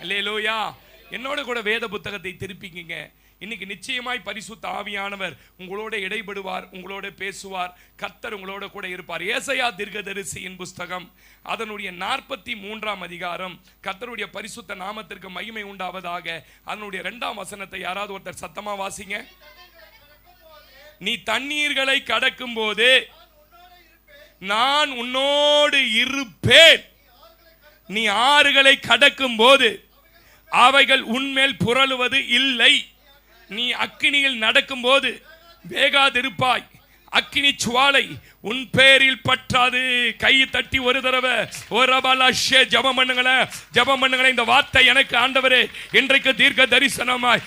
அல்லேலூயா. என்னோட கூட வேத புத்தகத்தை திருப்பிக்கிங்க. இன்னைக்கு நிச்சயமாய் பரிசுத்த ஆவியானவர் உங்களோட இடைபடுவார், உங்களோட பேசுவார், கர்த்தர் உங்களோட கூட இருப்பார். ஏசாயா தீர்க்கதரிசியின் புஸ்தகம் அதனுடைய 43ஆம் அதிகாரம், கர்த்தருடைய பரிசுத்த நாமத்திற்கு மகிமை உண்டாவதாக, அதனுடைய 2ஆம் வசனத்தை யாராவது ஒருத்தர் சத்தமா வாசிங்க. நீ தண்ணீர்களை கடக்கும் போது நான் உன்னோடு இருப்பேன், நீ ஆறுகளை கடக்கும் போது அவைகள் உன்மேல் புரளுவது இல்லை, நீ அக்கினியில் நடக்கும் போது வேகாதிருப்பாய், அக்கினி சுவாலை உன் பேரில் பற்றாது. கை தட்டி ஒரு தடவை ஜெபம் பண்ணுங்களேன், ஜெபம் பண்ணுங்களேன். இந்த வார்த்தை எனக்கு ஆண்டவரே இன்றைக்கு தீர்க்க தரிசனமாய்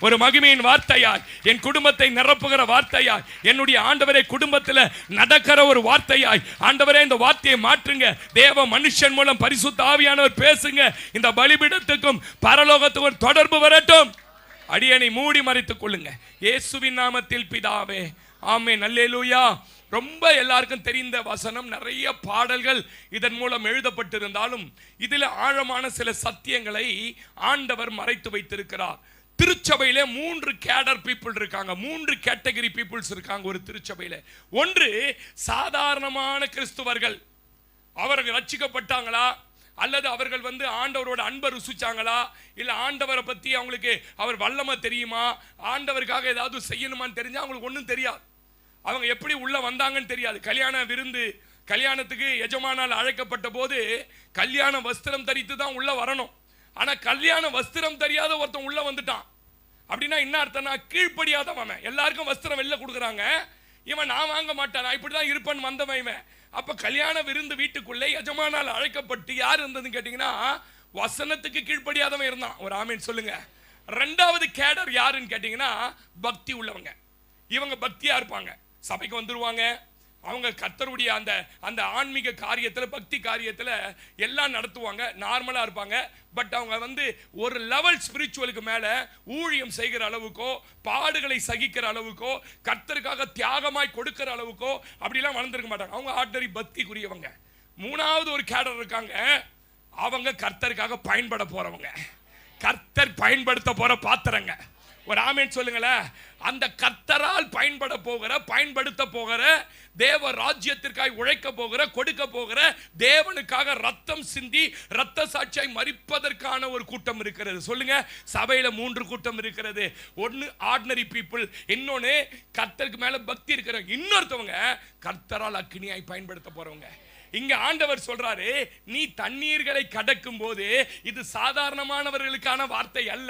ஒரு மகிமையின் வார்த்தையாய், என் குடும்பத்தை நிரப்புகிற வார்த்தையாய், என்னுடைய ஆண்டவரே குடும்பத்தில் நடக்கிற ஒரு வார்த்தையாய், ஆண்டவரே இந்த வார்த்தையை மாற்றுங்க. தேவ மனுஷன் மூலம் பரிசுத்த ஆவியானவர் பேசுங்க. இந்த பலிபீடத்துக்கும் பரலோகத்துக்கும் தொடர்பு வரட்டும். அடியனை மூடி மறைத்துக் கொள்ளுங்க இயேசுவின் நாமத்தில் பிதாவே, ஆமென். அல்லேலூயா. ரொம்ப எல்லாருக்கும் தெரிந்த வசனம், நிறைய பாடல்கள் இதன் மூலம் எழுதப்பட்டிருந்தாலும் இதில் ஆழமான சில சத்தியங்களை ஆண்டவர் மறைத்து வைத்திருக்கிறார். திருச்சபையில 3 கேடர் பீப்புள் இருக்காங்க, 3 கேட்டகரி பீப்புள்ஸ் இருக்காங்க ஒரு திருச்சபையில. ஒன்று சாதாரணமான கிறிஸ்துவர்கள். அவர்கள் ரட்சிக்கப்பட்டாங்களா, அல்லது அவர்கள் ஆண்டவரோட அன்பை ருசிச்சாங்களா, இல்ல ஆண்டவரை பத்தி அவங்களுக்கு அவர் வல்லமை தெரியுமா, ஆண்டவருக்காக ஏதாவது செய்யணுமான்னு தெரிஞ்சா அவங்களுக்கு ஒன்றும் தெரியாது. அவங்க எப்படி உள்ள வந்தாங்கன்னு தெரியாது. கல்யாண விருந்து, கல்யாணத்துக்கு எஜமானால் அழைக்கப்பட்ட போது கல்யாண வஸ்திரம் தரித்து தான் உள்ள வரணும். ஆனா கல்யாண வஸ்திரம் தெரியாத ஒருத்தன் உள்ள வந்துட்டான். அப்படின்னா என்ன அர்த்தம்னா, கீழ்ப்படியாதவன். எல்லாருக்கும் வஸ்திரம் வெளில கொடுக்குறாங்க, இவன் நான் வாங்க மாட்டான், நான் இப்படிதான் இருப்பேன் வந்தவன் இவன். அப்ப கல்யாண விருந்து வீட்டுக்குள்ளே எஜமானால் அழைக்கப்பட்டு யார் இருந்ததுன்னு கேட்டீங்கன்னா, வசனத்துக்கு கீழ்ப்படியாதவன் இருந்தான். ஒரு ஆமீன் சொல்லுங்க. 2வது கேடர் யாருன்னு கேட்டீங்கன்னா, பக்தி உள்ளவங்க. இவங்க பக்தியா இருப்பாங்க, சபைக்கு வந்துருவாங்க, அவங்க கர்த்தருடைய அந்த அந்த ஆன்மீக காரியத்தில், பக்தி காரியத்தில் எல்லாம் நடத்துவாங்க, நார்மலாக இருப்பாங்க. பட் அவங்க ஒரு லெவல் ஸ்பிரிச்சுவலுக்கு மேலே ஊழியம் செய்கிற அளவுக்கோ, பாடுகளை சகிக்கிற அளவுக்கோ, கர்த்தருக்காக தியாகமாய் கொடுக்கிற அளவுக்கோ அப்படிலாம் வளர்ந்துருக்க மாட்டாங்க. அவங்க ஆர்டினரி பக்திக்குரியவங்க. 3வது ஒரு கேடர் இருக்காங்க, அவங்க கர்த்தருக்காக பயன்பட போறவங்க, கர்த்தர் பயன்படுத்த போற பாத்திரங்க. ஒரு ஆமேன் சொல்லுங்களேன். அந்த கர்த்தரால் பயன்படுத்த போகிற தேவ ராஜ்யத்திற்காக உழைக்க போகிற, கொடுக்க போகிற, தேவனுக்காக ரத்தம் சிந்தி ரத்த சாட்சியாய் மரிப்பதற்கான ஒரு கூட்டம் இருக்கிறது. சொல்லுங்க, சபையில 3 கூட்டம் இருக்கிறது. ஒன்னு ஆர்டினரி பீப்புள், இன்னொன்னு கர்த்தருக்கு மேல பக்தி இருக்கிறவங்க, இன்னொருத்தவங்க கர்த்தரால் அக்கினியாய் பயன்படுத்த போறவங்க. இங்க ஆண்டவர் சொல்றாரு, நீ தண்ணீர்களை கடக்கும் போது, இது சாதாரணமானவர்களுக்கான வார்த்தை அல்ல,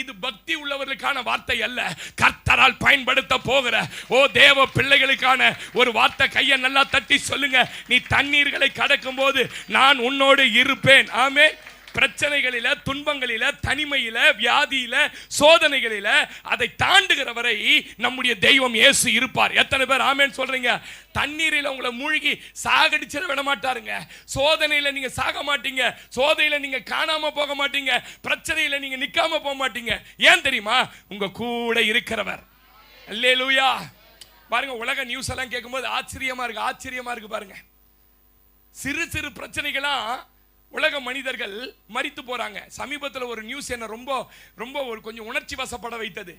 இது பக்தி உள்ளவர்களுக்கான வார்த்தை அல்ல, கர்த்தரால் பயன்படுத்த போகிற ஓ தேவ பிள்ளைகளுக்கான ஒரு வார்த்தை. கையை நல்லா தட்டி சொல்லுங்க, நீ தண்ணீர்களை கடக்கும் போது நான் உன்னோடு இருப்பேன். ஆமென். பிரச்சனைகளில, துன்பங்களில, தனிமையில, வியாதியில, சோதனைகளில அதை தாண்டுகிறவரை நம்முடைய தெய்வம் இயேசு இருப்பார். எத்தனை பேர் ஆமென் சொல்றீங்க? தண்ணீரில் உங்களை மூழ்கி சாகடிச்சிட விட மாட்டாருங்க. சோதனையில நீங்க சாக மாட்டீங்க, சோதனையில நீங்க காணாம போக மாட்டீங்க, பிரச்சனையில நீங்க நிக்காம போக மாட்டீங்க. ஏன் தெரியுமா? உங்க கூட இருக்கிறவர். அல்லேலூயா. பாருங்க, உலக நியூஸ் எல்லாம் கேட்கும்போது ஆச்சரியமா இருக்கு பாருங்க. சிறு சிறு பிரச்சனைகளா உலக மனிதர்கள் மரித்து போறாங்க. சமீபத்தில் ஒரு நியூஸ் என்ன ரொம்ப ரொம்ப ஒரு கொஞ்சம் உணர்ச்சி வசப்பட வைத்தது.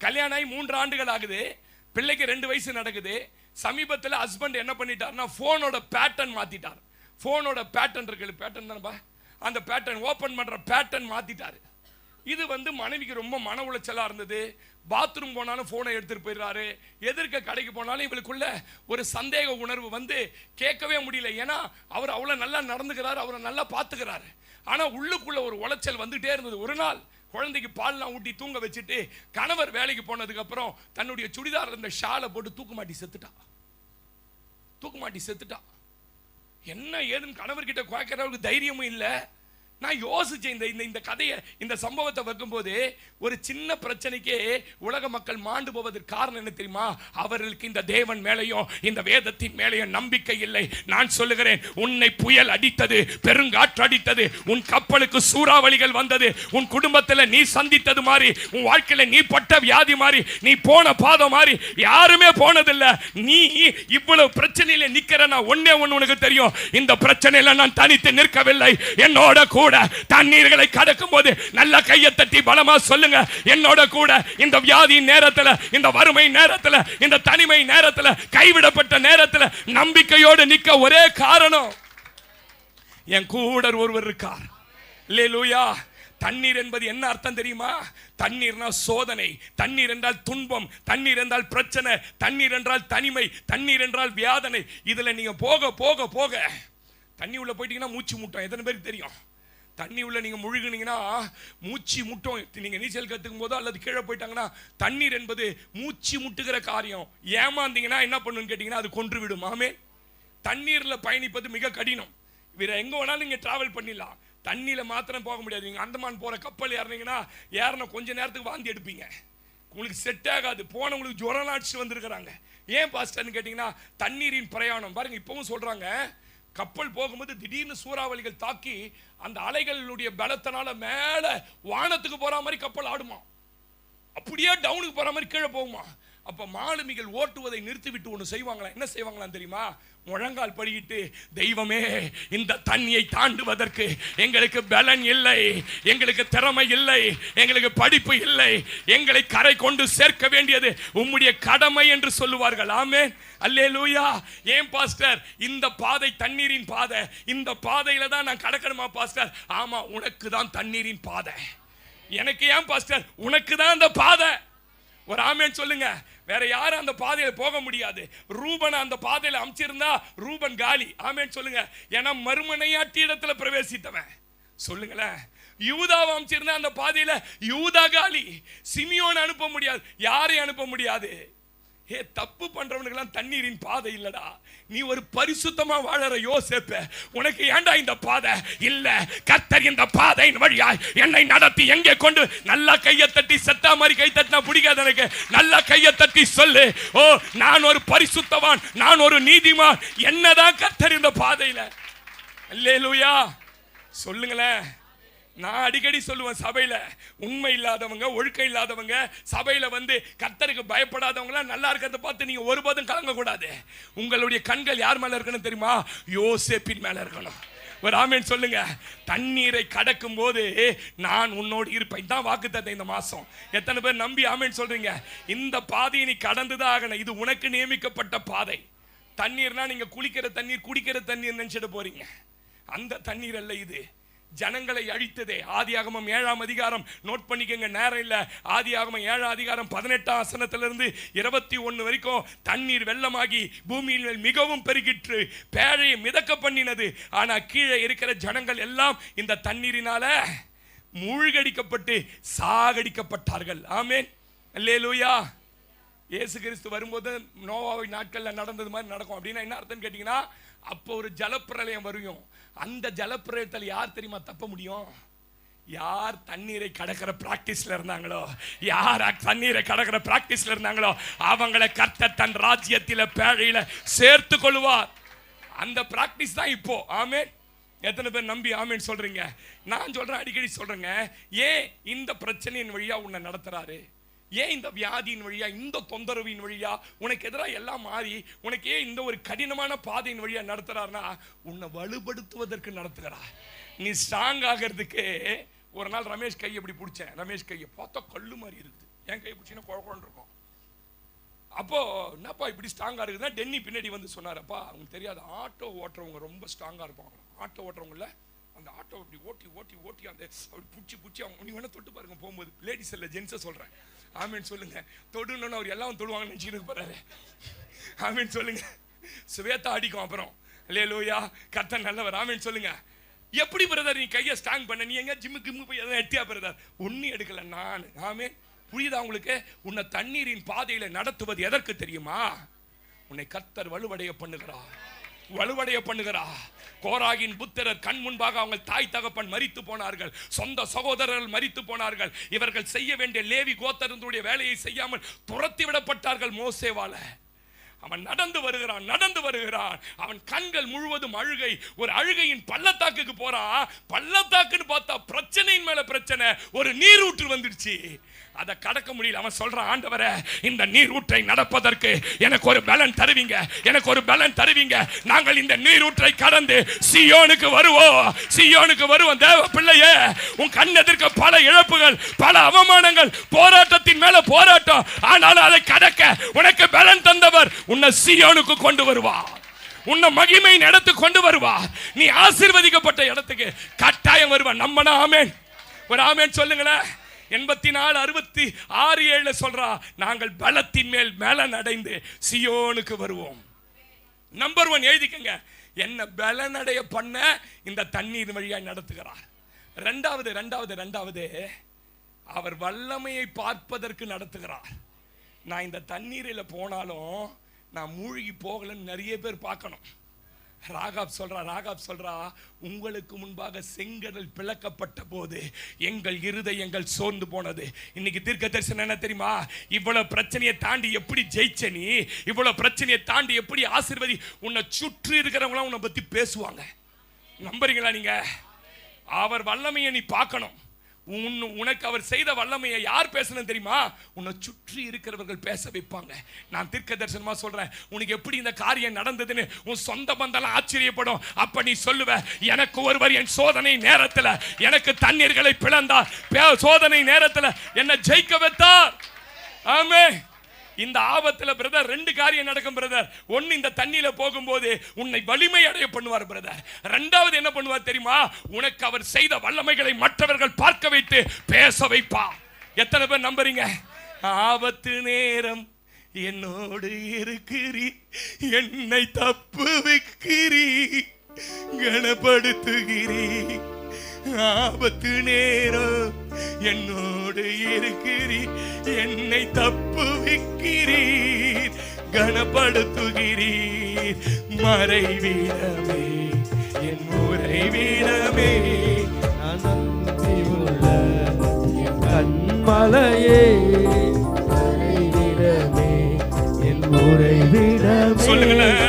கல்யாணம் ஆகி 3 ஆண்டுகள் ஆகுது, பிள்ளைக்கு 2 வயசு நடக்குது. சமீபத்தில் ஹஸ்பண்ட் என்ன பண்ணிட்டாருன்னா, போனோட பேட்டர்ன் மாத்திட்டார். போனோட பேட்டர்ன் இருக்கு, பேட்டர்ன் தானப்பா, அந்த பேட்டர்ன் ஓபன் பண்ற பேட்டர்ன் மாத்திட்டாரு. இது மனைவிக்கு ரொம்ப மன உளைச்சலா இருந்தது. பாத்ரூம் போனாலும் போனை எடுத்துட்டு போயிடுறாரு, எதிர்க்க கடைக்கு போனாலும் இவளுக்குள்ள ஒரு சந்தேக உணர்வு கேட்கவே முடியல. ஏன்னா அவர் அவ்வளவு நல்லா நடந்துக்கிறாரு, அவரை நல்லா பார்த்துக்கிறாரு. ஆனா உள்ளுக்குள்ள ஒரு உளைச்சல் வந்துட்டே இருந்தது. ஒரு நாள் குழந்தைக்கு பால்லாம் ஊட்டி தூங்க வச்சுட்டு கணவர் வேலைக்கு போனதுக்கு அப்புறம் தன்னுடைய சுடிதார் இருந்த ஷாலை போட்டு தூக்கு மாட்டி செத்துட்டா. என்ன ஏதுன்னு கணவர்கிட்ட குறைக்கிறவருக்கு தைரியமும் இல்லை. நான் யோசிச்சேன் இந்த கதையை, இந்த சம்பவத்தை வைக்கும்போது ஒரு சின்ன பிரச்சனைக்கே உலக மக்கள் மாண்டு போவதற்கு காரணம் என்ன தெரியுமா? அவர்களுக்கு இந்த தேவன் மேலையும் இந்த வேதத்தின் மேலையும் நம்பிக்கை இல்லை. நான் சொல்லுகிறேன், உன்னை புயல் அடித்தது, பெருங்காற்று அடித்தது, உன் கப்பலுக்கு சூறாவளிகள் வந்தது, உன் குடும்பத்தில் நீ சந்தித்தது மாதிரி, உன் வாழ்க்கையில நீ பட்ட வியாதி மாதிரி, நீ போன பாதை மாதிரி யாருமே போனதில்லை. நீ இவ்வளவு பிரச்சனையில நிக்கிறனா ஒன்னே ஒன்னு உனக்கு தெரியும், இந்த பிரச்சனையில நான் தனித்து நிற்கவில்லை. என்னோட கூட தண்ணீர்களை கடக்கும் போது நல்ல கையை தட்டி பலமா சொல்லுங்க, என்னோட கூட இந்த வியாதியின் நேரத்தில், இந்த வறுமை நேரத்தில், இந்த தனிமை நேரத்தில், கைவிடப்பட்ட நேரத்தில் நம்பிக்கையோடு நிற்க ஒரே காரணம், என் கூட ஒருவர் இருக்கார். அல்லேலூயா. தண்ணீர் என்பது என்ன அர்த்தம் தெரியுமா? தண்ணீர்னா சோதனை, தண்ணீர் என்றால் துன்பம், தண்ணீர் என்றால் பிரச்சனை, தண்ணீர் என்றால் தனிமை, தண்ணீர் என்றால் வியாதனை. இதுல நீங்க போக போக போக தண்ணி உள்ள போயிட்டீங்கன்னா மூச்சு முட்டும். எத்தனை பேருக்கு தெரியும்? தண்ணி உள்ள நீங்க முழுகினீங்கன்னா மூச்சு முட்டும். நீங்க நீச்சல் கத்துக்கும் போதோ அல்லது கீழே போயிட்டாங்கன்னா, தண்ணீர் என்பது மூச்சு முட்டுகிற காரியம். ஏமாந்தீங்கன்னா என்ன பண்ணுன்னு கேட்டீங்கன்னா அது கொன்று விடும். ஆமே. தண்ணீர்ல பயணிப்பது மிக கடினம். வேற எங்க வேணாலும் நீங்க டிராவல் பண்ணிடலாம், தண்ணியில மாத்திரம் போக முடியாது. நீங்க அந்தமான் போற கப்பல் ஏறினீங்கன்னா ஏறின கொஞ்ச நேரத்துக்கு வாந்தி எடுப்பீங்க, உங்களுக்கு செட் ஆகாது. போனவங்களுக்கு ஜுரம் அடிச்சு வந்திருக்கிறாங்க. ஏன் பாஸ்டர்னு கேட்டீங்கன்னா தண்ணீரின் பிரயாணம். பாருங்க, இப்பவும் சொல்றாங்க, கப்பல் போகும்போது திடீர்னு சூறாவளிகள் தாக்கி அந்த அலைகளுடைய பலத்தினால மேல வானத்துக்கு போற மாதிரி கப்பல் ஆடுமா, அப்படியே டவுனுக்கு போற மாதிரி கீழே போகுமா. அப்ப மாலுமிகள் ஓட்டுவதை நிறுத்திவிட்டு ஒன்று செய்வாங்களா? என்ன செய்வாங்களாம் தெரியுமா? முழங்கால் படிக்கிட்டு, தெய்வமே இந்த தண்ணியை தாண்டுவதற்கு எங்களுக்கு பலன் இல்லை, எங்களுக்கு திறமை இல்லை, எங்களுக்கு படிப்பு இல்லை, எங்களை கரை கொண்டு சேர்க்க வேண்டியது உம்முடைய கடமை என்று சொல்லுவார்கள். ஆமென். அல்லேலூயா. ஏன் பாஸ்டர் இந்த பாதை தண்ணீரின் பாதை, இந்த பாதையில தான் நான் கடக்கணுமா பாஸ்டர்? ஆமா, உனக்கு தான் தண்ணீரின் பாதை. எனக்கு ஏன் பாஸ்டர்? உனக்கு தான் அந்த பாதை. ஒரு ஆமென் சொல்லுங்க. வேற யாரும் அந்த பாதையில போக முடியாது. ரூபன் அந்த பாதையில அமைச்சிருந்தா ரூபன் காலி. ஆமென் சொல்லுங்க. ஏன்னா மறுமனையாட்டி இடத்துல பிரவேசித்தவன். சொல்லுங்களேன். யூதாவை அமைச்சிருந்தா அந்த பாதையில யூதா காலி. சிமியோன் அனுப்ப முடியாது, யாரையும் அனுப்ப முடியாது. ஏ, தப்பு பண்றவனுக்கெல்லாம் தண்ணீரின் பாதை இல்லடா. நீ ஒரு பரிசுத்தமா வாழற யோசேப்பு, உனக்கு ஏண்டா இந்த பாதை இல்ல? கர்த்தர் இந்த பாதையின் வழியாய் என்னை நடத்தி எங்கே கொண்டு, நல்லா கையை தட்டி, செத்தா மாதிரி கை தட்டினா பிடிக்காது எனக்கு. நல்லா கையை தட்டி சொல்லு, ஓ நான் ஒரு பரிசுத்தவான், நான் ஒரு நீதிமான், என்னதான் கர்த்தர் இந்த பாதையில. அல்லேலூயா. சொல்லுங்களேன். நான் அடிக்கடி சொல்லுவேன், சபையில உண்மை இல்லாதவங்க, ஒழுக்கம் இல்லாதவங்க, சபையில வந்து கர்த்தருக்கு பயப்படாதவங்க நல்லா இருக்கிறத பார்த்து நீங்க ஒருபோதும் கலங்க கூடாது. உங்களுடைய கண்கள் யார் மேல இருக்கணும் தெரியுமா? யோசேப்பின் மேல இருக்கணும். ஒரு ஆமென் சொல்லுங்க. தண்ணீரை கடக்கும் போது நான் உன்னோடு இருப்பேன் தான் வாக்குத்தத்தம் இந்த மாசம். எத்தனை பேர் நம்பி ஆமென் சொல்றீங்க? இந்த பாதையை நீ கடந்துதான் ஆகணும். இது உனக்கு நியமிக்கப்பட்ட பாதை. தண்ணீர்னா நீங்க குளிக்கிற தண்ணீர், குடிக்கிற தண்ணீர் நினைச்சிட்டு போறீங்க. அந்த தண்ணீர் அல்ல இது. ஜனங்களை அழித்ததே. ஆதியாகமம் 7ஆம் அதிகாரம் நோட் பண்ணிக்கங்க, நேரம் இல்ல. ஆதியாகமம் 7ஆம் அதிகாரம் 18ஆம் வசனத்திலிருந்து 21 வரைக்கும் தண்ணீர் வெள்ளமாகி பூமியில் மிகவும் பெருகிற்று, பேழையை மிதக்க பண்ணினது. ஆனா கீழே இருக்கிற ஜனங்கள் எல்லாம் இந்த தண்ணீரினால மூழ்கடிக்கப்பட்டு சாகடிக்கப்பட்டார்கள். ஆமென். அல்லேலூயா. இயேசு கிறிஸ்து வரும்போது நோவாவின் நாட்கள்ல நடந்தது மாதிரி நடக்கும். அப்படின்னா என்ன அர்த்தம் கேட்டீங்கன்னா, அப்போ ஒரு ஜலப்பிரளயம் வரும். அந்த ஜலப்பிரளயத்தில் யார் தெரியுமா தப்ப முடியும்? யார் தண்ணீரை கடக்கிற பிராக்டிஸ்ல இருந்தாங்களோ, யார் தண்ணீரை கடக்கிற பிராக்டிஸ்ல இருந்தாங்களோ அவங்களை கர்த்தர் தன் ராஜ்யத்தில பேழையில சேர்த்து கொள்வார். அந்த பிராக்டிஸ் தான் இப்போ. ஆமென். எத்தனை பேர் நம்பி ஆமென் சொல்றீங்க? நான் சொல்றேன், அடிக்கடி சொல்றேங்க. ஏன் இந்த பிரச்சனையின் வழியா உன்னை நடத்துறாரு? ஏன் இந்த வியாதியின் வழியா, இந்த தொந்தரவின் வழியா, உனக்கு எதிராக எல்லாம் மாறி உனக்கு ஏன் இந்த ஒரு கடினமான பாதையின் வழியா நடத்துறாருன்னா, உன்னை வலுப்படுத்துவதற்கு நடத்துகிறார். நீ ஸ்ட்ராங் ஆகிறதுக்கு. ஒரு நாள் ரமேஷ் கையை இப்படி பிடிச்சேன். ரமேஷ் கையை பார்த்தா கல்லு மாதிரி இருக்குது. என் கையை பிடிச்சிங்கன்னா குழப்பம் இருக்கும். அப்போ என்னப்பா இப்படி ஸ்ட்ராங்கா இருக்குதுன்னா, டென்னி பின்னாடி வந்து சொன்னாரப்பா, அவங்களுக்கு தெரியாது, ஆட்டோ ஓட்டுறவங்க ரொம்ப ஸ்ட்ராங்கா இருப்பாங்க. ஆட்டோ ஓட்டுறவங்கள அந்த ஆட்டோ அப்படி ஓட்டி ஓட்டி ஓட்டி அந்த அப்படி பிடிச்சி அவங்க நீ வேணா தொட்டு பாருங்க போகும்போது. லேடிஸ் இல்லை, ஜென்ஸை சொல்றேன். ஆமீன் சொல்லுங்க. தொடுன்னு அவர் எல்லாம் தொடுவாங்கன்னு நினைச்சுட்டு போறாரு. ஆமீன் சொல்லுங்க. சுவேத்தா அடிக்கும். அப்புறம் அல்லேலூயா, கர்த்தர் நல்லவர். ஆமீன் சொல்லுங்க. எப்படி பிரதர் நீ கையை ஸ்ட்ராங் பண்ண? நீ எங்க ஜிம்மு போய் எதாவது எட்டியா பிரதர்? ஒன்னும் எடுக்கல நான். ஆமீன். புரியுதா உங்களுக்கு? உன்னை தண்ணீரின் பாதையில நடத்துவது எதற்கு தெரியுமா? உன்னை கர்த்தர் வலுவடைய பண்ணுகிறார். வலுவடைய பண்ணுகிறா. கோராகின் புத்திரர் கண் முன்பாக அவங்க தாய் தகப்பன் மரித்து போனார்கள், சொந்த சகோதரர்கள் மரித்து போனார்கள். இவர்கள் செய்ய வேண்டிய லேவி கோத்திரத்தினுடைய வேலையை செய்யாமல் துரத்தி விடப்பட்டார்கள் மோசேவால. அவன் நடந்து வருகிறான். அவன் கண்கள் முழுவதும் அழுகை. ஒரு அழுகையின் பள்ளத்தாக்குக்கு போறான். பள்ளத்தாக்குன்னு பார்த்தா பிரச்சனையின் மேல பிரச்சனை. ஒரு நீரூற்று வந்துடுச்சு, அதை கடக்க முடியல. அவன் சொல்றான், ஆண்டவரே, இந்த நீரூற்றை நடப்பதற்கு எனக்கு ஒரு பலன் தருவீங்க. நாங்கள் இந்த நீரூற்றை கடந்து சீயோனுக்கு வருவோம். தேவ பிள்ளையே, உன் கண் எதிர்க்க பல இழப்புகள், பல அவமானங்கள், போராட்டத்தின் மேல போராட்டம். ஆனாலும் அதை கடக்க உனக்கு பலன் தந்தவர் உன்னை சீயோனுக்கு கொண்டு வருவார். உன்னை மகிமை நடத்து கொண்டு வருவார். நீ ஆசீர்வதிக்கப்பட்ட இடத்துக்கு கட்டாயம் வருவார். நம்பனா? ஆமென். ஒரு ஆமென் சொல்லுங்களேன். 84:66-7 சொல்றா, நாங்கள் பலத்தின் மேல் பலன் அடைந்து சியோனுக்கு வருவோம். நம்பர் 1 எழுதிக்கங்க, என்ன பலனடைய பண்ண இந்த தண்ணீர் வழியாய் நடத்துகிறார். ரெண்டாவது அவர் வல்லமையை பார்ப்பதற்கு நடத்துகிறார். நான் இந்த தண்ணீரில் போனாலும் நான் மூழ்கி போகலன்னு நிறைய பேர் பார்க்கணும். ராகாப் சொல்றா, உங்களுக்கு முன்பாக செங்கடல் பிளக்கப்பட்ட போது எங்கள் இருதயங்கள் சோர்ந்து போனது. இன்னைக்கு தீர்க்க தரிசனம் என்ன தெரியுமா? இவ்வளவு பிரச்சனையை தாண்டி எப்படி ஜெயிச்ச நீ, இவ்வளவு பிரச்சனையை தாண்டி எப்படி ஆசீர்வதி. உன்னை சுற்றி இருக்கிறவங்களாம் உன்னை பத்தி பேசுவாங்க. நம்புறீங்களா நீங்க? அவர் வல்லமையை நீ பார்க்கணும். உனக்கு அவர் செய்த வல்லமையை யார் பேசணும் தெரியுமா? உன்னை சுற்றி இருக்கிறவர்கள் பேச வைப்பாங்க. நான் தீர்க்க தரிசனமா சொல்றேன், உனக்கு எப்படி இந்த காரியம் நடந்ததுன்னு உன் சொந்த பந்தெல்லாம் ஆச்சரியப்படும். அப்ப நீ சொல்லுவ, எனக்கு ஒருவர் என் சோதனை நேரத்தில் எனக்கு தண்ணீர்களை பிளந்தார், சோதனை நேரத்தில் என்ன ஜெயிக்க வைத்தார். ஆமென். இந்த ஆபத்துல பிரதர் 2 காரியம் நடக்கும் பிரதர். ஒன்னு, இந்த தண்ணியில போகும்போது உன்னை வலிமை அடைய பண்ணுவார் பிரதர். ரெண்டாவது என்ன பண்ணுவார் தெரியுமா? உனக்கு அவர் செய்த வல்லமைகளை மற்றவர்கள் பார்க்க வைத்து பேச வைப்பார். எத்தனை பேர் நம்புறீங்க? ஆபத்து நேரம் என்னோடு இருக்கிறீ, என்னை தப்புவிக்கிறீ, கனப்படுத்துகிறீ. ஆபத்து நேரம் என்னோடு இருக்கிறீர், என்னை தப்புவிக்கிறீர், கனப்படுத்துகிறீர். மறைவீடமே, என் உறைவீடமே, நம்பியுள்ள என் கண்மலையே, மறைவீடமே, என் உறைவீடமே. சொல்லுங்களேன்.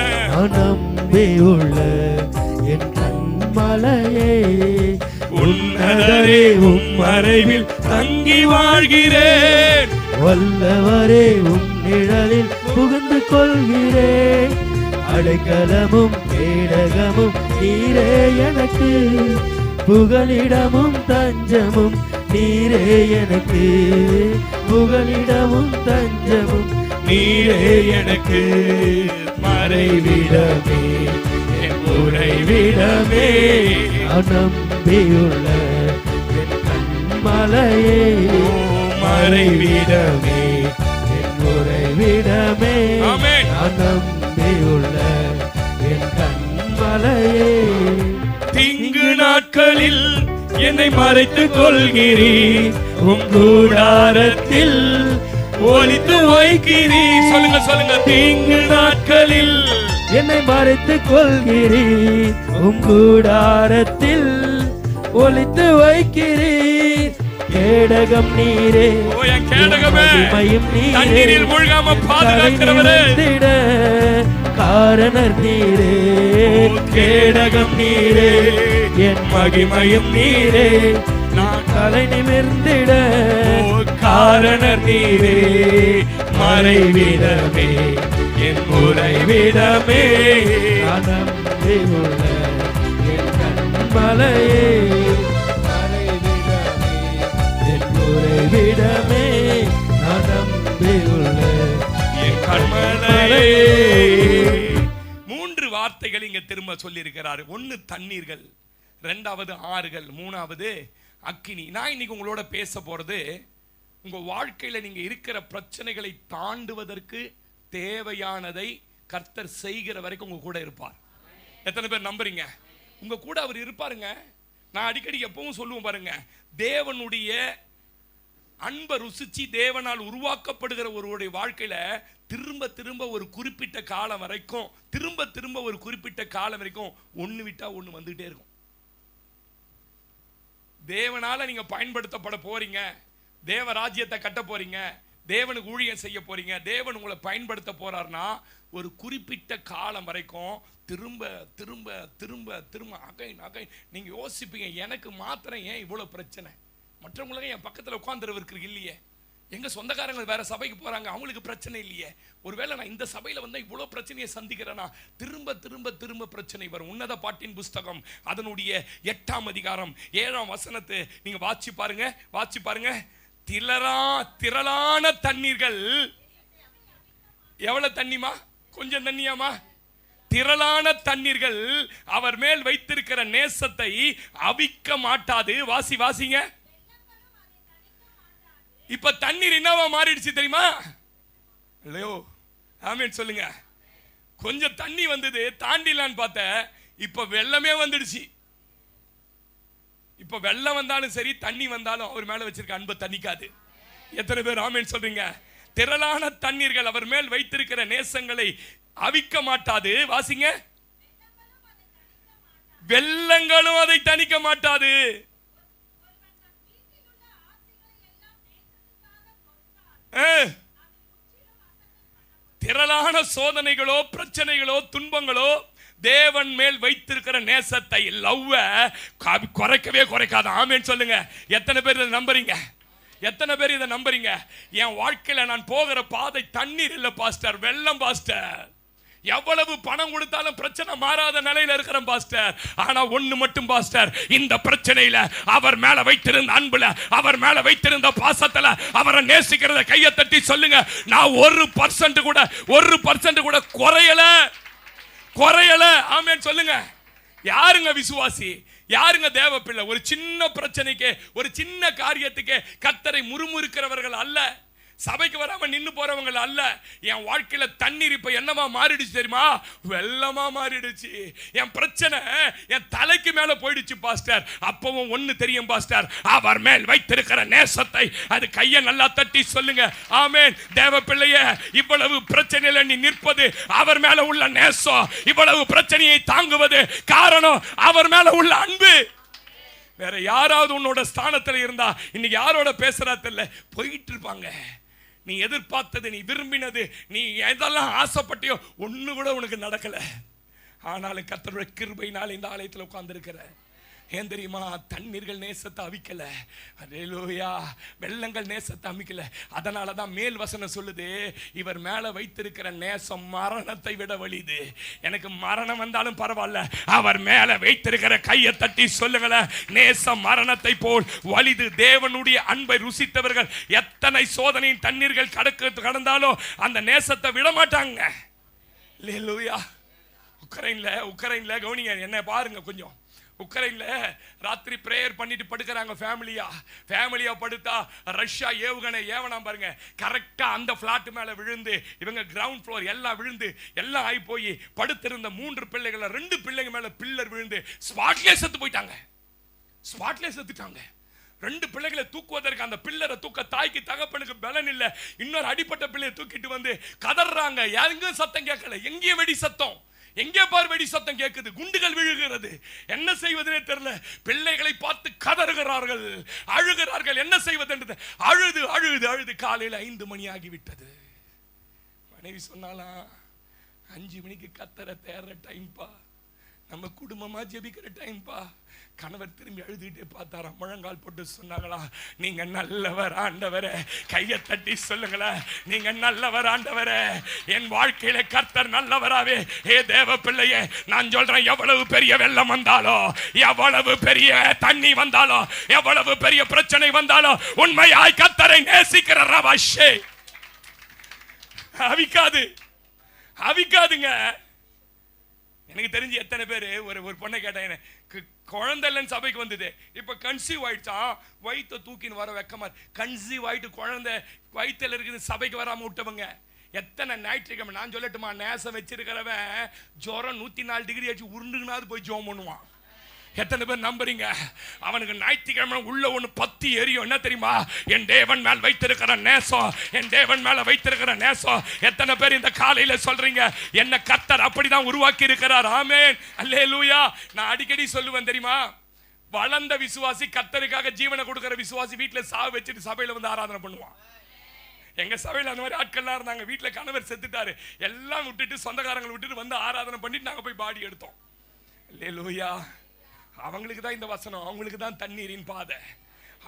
நம்பியுள்ள என் கண்மலையே, உன்னதரே உம் மறைவில் தங்கி வாழ்கிறேன். வல்லவரே உம் நிழலில் புகுந்து கொள்கிறேன். அடைக்கலமும் கேடகமும் நீரே எனக்கு, புகலிடமும் தஞ்சமும் நீரே எனக்கு, புகலிடமும் தஞ்சமும் நீரே எனக்கு. மறைவிடமே, என் உறைவிடமே, நம்பியுள்ள என் கண்மலையே, மறைவிடமே, என் உறைவிடமே. நம்பியுள்ள என் கண்மலையே. தீங்கு நாட்களில் என்னை மறைத்துக் கொள்கிறீர், உம் கூடாரத்தில் ஒளித்து வைக்கிறீர். சொல்லுங்க. தீங்கு நாட்களில் என்னை மறைத்துக் கொள்கிறீர், உம் கூடாரத்தில் ஒளித்து வைக்கிறீர். கேடகம் நீரே, மகிமையும் நீரே, காரணர் நீரே. கேடகம் நீரே, என் மகிமையும் நீரே, நான் தலை நிமிர்ந்திட காரணர் நீரே. மறைவிடமே, என் உறைவிடமே, நம்பியுள்ள என் கண்மலையே, மறைவிடமே, என் உறைவிடமே, நம்பியுள்ள என் கண்மலையே. 3 வார்த்தைகள் இங்க திரும்ப சொல்லி இருக்கிறார். 1 தண்ணீர்கள், 2வது ஆறுகள், 3வது அக்கினி. நான் இன்னைக்கு உங்களோட பேச போறது, உங்க வாழ்க்கையில நீங்க இருக்கிற பிரச்சனைகளை தாண்டுவதற்கு தேவையானதை கர்த்தர் செய்கிற வரைக்கும் உங்க கூட இருப்பார். எத்தனை பேர் நம்புறீங்க? உங்க கூட அவர் இருப்பாருங்க. நான் அடிக்கடி எப்பவும் சொல்லுவேன் பாருங்க, தேவனுடைய அன்பை ருசிச்சு தேவனால் உருவாக்கப்படுகிற ஒருவருடைய வாழ்க்கையில திரும்ப திரும்ப ஒரு குறிப்பிட்ட காலம் வரைக்கும் ஒரு குறிப்பிட்ட காலம் வரைக்கும் ஒண்ணு விட்டா ஒண்ணு வந்துகிட்டே இருக்கும். தேவனால நீங்க பயன்படுத்தப்பட போறீங்க, தேவ ராஜ்யத்தை கட்ட போறீங்க, தேவனுக்கு ஊழியம் செய்ய போறீங்க, தேவன் உங்களை பயன்படுத்த போறாருன்னா ஒரு குறிப்பிட்ட காலம் வரைக்கும் திரும்ப திரும்ப திரும்ப திரும்ப அகைன் அகைன் நீங்க யோசிப்பீங்க, எனக்கு மாத்திரம் ஏன் இவ்வளவு பிரச்சனை, மற்றவங்களுக்கு என் பக்கத்துல உட்கார்ந்துருக்கு இல்லையே, எங்க சொந்தக்காரங்க வேற சபைக்கு போறாங்க அவங்களுக்கு பிரச்சனை இல்லையே, ஒருவேளை நான் இந்த சபையில வந்து இவ்வளவு பிரச்சனையை சந்திக்கிறேன்னா திரும்ப திரும்ப திரும்ப பிரச்சனை வரும். உன்னத பாட்டின் புஸ்தகம் அதனுடைய 8ஆம் அதிகாரம் 7ஆம் வசனத்தை நீங்க வாசி பாருங்க. திரளான தண்ணீர்கள், எவ்வளவு தண்ணிமா, கொஞ்சம் தண்ணியாமா, திரளான தண்ணீர்கள் அவர் மேல் வைத்திருக்கிற நேசத்தை அவிக்க மாட்டாது. வாசிங்க. இப்ப தண்ணீர் என்னவா மாறிடுச்சு தெரியுமா? இல்லையோ ஆமென் சொல்லுங்க. கொஞ்சம் தண்ணி வந்தது தாண்டிலான்னு பார்த்த, இப்ப வெள்ளமே வந்துடுச்சு. இப்ப வெள்ளம் வந்தாலும் சரி தண்ணி வந்தாலும் அவர் மேல வச்சிருக்க அன்பை தண்ணிக்காது. எத்தனை பேர் ஆமென் சொல்றீங்க? திரளான தண்ணீர்கள் அவர் மேல் வைத்திருக்கிற நேசங்களை அவிக்க மாட்டாது. வாசிங்க. வெள்ளங்களும் அதை தணிக்க மாட்டாது. திரளான சோதனைகளோ பிரச்சனைகளோ துன்பங்களோ தேவன் மேல் வைத்திருக்கிற நேசத்தை லவ்வ குறைக்கவே குறைக்காது. ஆமென் சொல்லுங்க. எத்தனை பேர் இதை நம்புறீங்க? எத்தனை பேர் இதை நம்புறீங்க? என் வாழ்க்கையில நான் போகிற பாதை தண்ணீர் இல்ல பாஸ்டர், வெள்ளம் பாஸ்டர். எவ்வளவு பணம் கொடுத்தாலும் பிரச்சனை மாறாத நிலையில இருக்கிற பாஸ்டர். ஆனா ஒண்ணு மட்டும் பாஸ்டர், இந்த பிரச்சனையில அவர் மேல வைத்திருந்த அன்புல, அவர் மேல வைத்திருந்த பாசத்துல, அவரை நேசிக்கிறத கையை தட்டி சொல்லுங்க, நான் 1% கூட குறையல. ஆமென் சொல்லுங்க. யாருங்க விசுவாசி, யாருங்க தேவ பிள்ளை? ஒரு சின்ன பிரச்சனைக்கு, ஒரு சின்ன காரியத்துக்கு கர்த்தரை முறுமுறுக்கிறவர்கள் அல்ல, சபைக்கு வராம நின்னு போறவங்க அல்ல. என் வாழ்க்கையில தண்ணீர் இப்ப என்னமா மாறிடுச்சு தெரியுமா? வெள்ளமா மாறிடுச்சு. என் பிரச்சனை என் தலைக்கு மேல போயிடுச்சு பாஸ்டர். அப்பவும் ஒண்ணு தெரியும் பாஸ்டர், அவர் மேல் வைத்திருக்கிற நேசத்தை, அது கையை நல்லா தட்டி சொல்லுங்க ஆமென். தேவ பிள்ளையே, இவ்வளவு பிரச்சனையில நீ நிற்பது அவர் மேல உள்ள நேசம். இவ்வளவு பிரச்சனையை தாங்குவது காரணம் அவர் மேல உள்ள அன்பு. வேற யாராவது உன்னோட ஸ்தானத்துல இருந்தா இன்னைக்கு யாரோட பேசுறா தெரியல, போயிட்டு இருப்பாங்க. நீ எதிர்பார்த்தது, நீ விரும்பினது, நீ எதெல்லாம் ஆசைப்பட்டியோ ஒண்ணு கூட உனக்கு நடக்கல. ஆனாலும் கர்த்தருடைய கிருபையினால் இந்த ஆலயத்தில் உட்கார்ந்து இருக்கிற. ஏன் தெரியுமா? தண்ணீர்கள் நேசத்தை அவிக்கல, அல்லேலூயா, வெள்ளங்கள் நேசத்தை அவிக்கல. அதனாலதான் மேல் வசனம் சொல்லுது, இவர் மேல வைத்திருக்கிற நேசம் மரணத்தை விட வலிது. எனக்கு மரணம் வந்தாலும் பரவாயில்ல, அவர் மேல வைத்திருக்கிற கையை தட்டி சொல்லுங்களேன், நேசம் மரணத்தை போல் வலிது. தேவனுடைய அன்பை ருசித்தவர்கள் எத்தனை சோதனையின் தண்ணீர்கள் கடந்தாலும் அந்த நேசத்தை விட மாட்டாங்க. அல்லேலூயா. உக்ரைன்ல கவனிங்க, என்ன பாருங்க கொஞ்சம். உக்ரைன்ல ராத்திரி பிரேயர் பண்ணிட்டு படுக்கிறாங்க ஃபேமிலியா படுத்தா ரஷ்யா ஏவனா பாருங்க, கரெக்டா அந்த பிளாட் மேல விழுந்து, இவங்க கிரவுண்ட் ஃப்ளோர் எல்லாம் விழுந்து எல்லாம் ஆகி போய் படுத்திருந்த 3 பிள்ளைகள் 2 பிள்ளைங்க மேல பில்லர் விழுந்து ஸ்பாட்லே செத்துட்டாங்க. 2 பிள்ளைகளை தூக்குவதற்கு அந்த பிள்ளரை தூக்க தாய்க்கு தகப்பனுக்கு பலன் இல்ல. இன்னொரு அடிப்பட்ட பிள்ளையை தூக்கிட்டு வந்து கதறாங்க. எங்கேயும் சத்தம் கேட்கல, எங்கேயும் வெடி சத்தம், எங்கே பார் வெடி சத்தம் கேட்குது, குண்டுகள் விழுகிறது. என்ன செய்வதே தெரியல. பிள்ளைகளை பார்த்து கதறுகிறார்கள், அழுகிறார்கள். என்ன செய்வது என்று அழுது காலையில் 5 மணி ஆகிவிட்டது. மனைவி சொன்னாலாம், 5 மணிக்கு கத்தரை தேர்ற டைம்பா, நம்ம குடும்பமா ஜெபிக்கிற டைம்பா. கணவர் திரும்பி அழுதுகிட்டே பார்த்தாரா, முழங்கால் போட்டு சொன்னாங்களா, நீங்க நல்லவர் ஆண்டவரே. கையை தட்டி சொல்லுங்களா, நீங்க நல்லவர் ஆண்டவரே. என் வாழ்க்கையில கர்த்தர் நல்லவராவே. ஏ தேவ பிள்ளையே, நான் சொல்றேன், எவ்வளவு பெரிய வெள்ளம் வந்தாலும், எவ்வளவு பெரிய தண்ணி வந்தாலும், எவ்வளவு பெரிய பிரச்சனை வந்தாலும், உண்மையாய் கர்த்தரை நேசிக்கிற ரவாஷே அவிக்காதுங்க. எனக்கு தெரிஞ்சு எத்தனை பேர் ஒரு பொண்ணை கேட்டேன், குழந்தை இல்லைன்னு சபைக்கு வந்தது, இப்ப கன்சீவ் ஆயிடுச்சா, வயிற்றை தூக்கின்னு வர வெக்கமா, கன்சீவ் ஆயிட்டு குழந்தை வயிற்றுல இருக்குது, சபைக்கு வராம விட்டவங்க எத்தனை ஞாயிற்றுக்கிழமை. நான் சொல்லட்டுமா, நேசம் வச்சிருக்கிறவன் ஜுரம் 104 டிகிரி ஆச்சு உருண்டுனாவது போய் ஜோம் பண்ணுவான். எத்தனை பேர் நம்புறீங்க? அவனுக்கு ஞாயிற்றுக்கிழமை உள்ள ஒண்ணு பத்தி எரியும். என்ன தெரியுமா? என் தேவன் மேல் வைத்திருக்கிற நேசம், என் தேவன் மேல வைத்திருக்கிற நேசம். எத்தனை பேர் இந்த காலையில சொல்றீங்க, என்ன கர்த்தர் அப்படிதான் உருவாக்கி இருக்கிறார்? ஆமென், அல்லேலூயா. நான் அடிக்கடி சொல்லுவேன் தெரியுமா, வளர்ந்த விசுவாசி, கர்த்தருக்காக ஜீவனை கொடுக்கிற விசுவாசி வீட்டுல சாவு வச்சுட்டு சபையில வந்து ஆராதனை பண்ணுவான். எங்க சபையில அந்த மாதிரி ஆட்கள்லாம் இருந்தாங்க. வீட்டுல கணவர் செத்துட்டாரு, எல்லாம் விட்டுட்டு சொந்தக்காரங்களை விட்டுட்டு வந்து ஆராதனை பண்ணிட்டு நாங்க போய் பாடி எடுத்தோம். அல்லேலூயா. அவங்களுக்கு தான் இந்த வசனம், அவங்களுக்கு தான் தண்ணீரின் பாதை,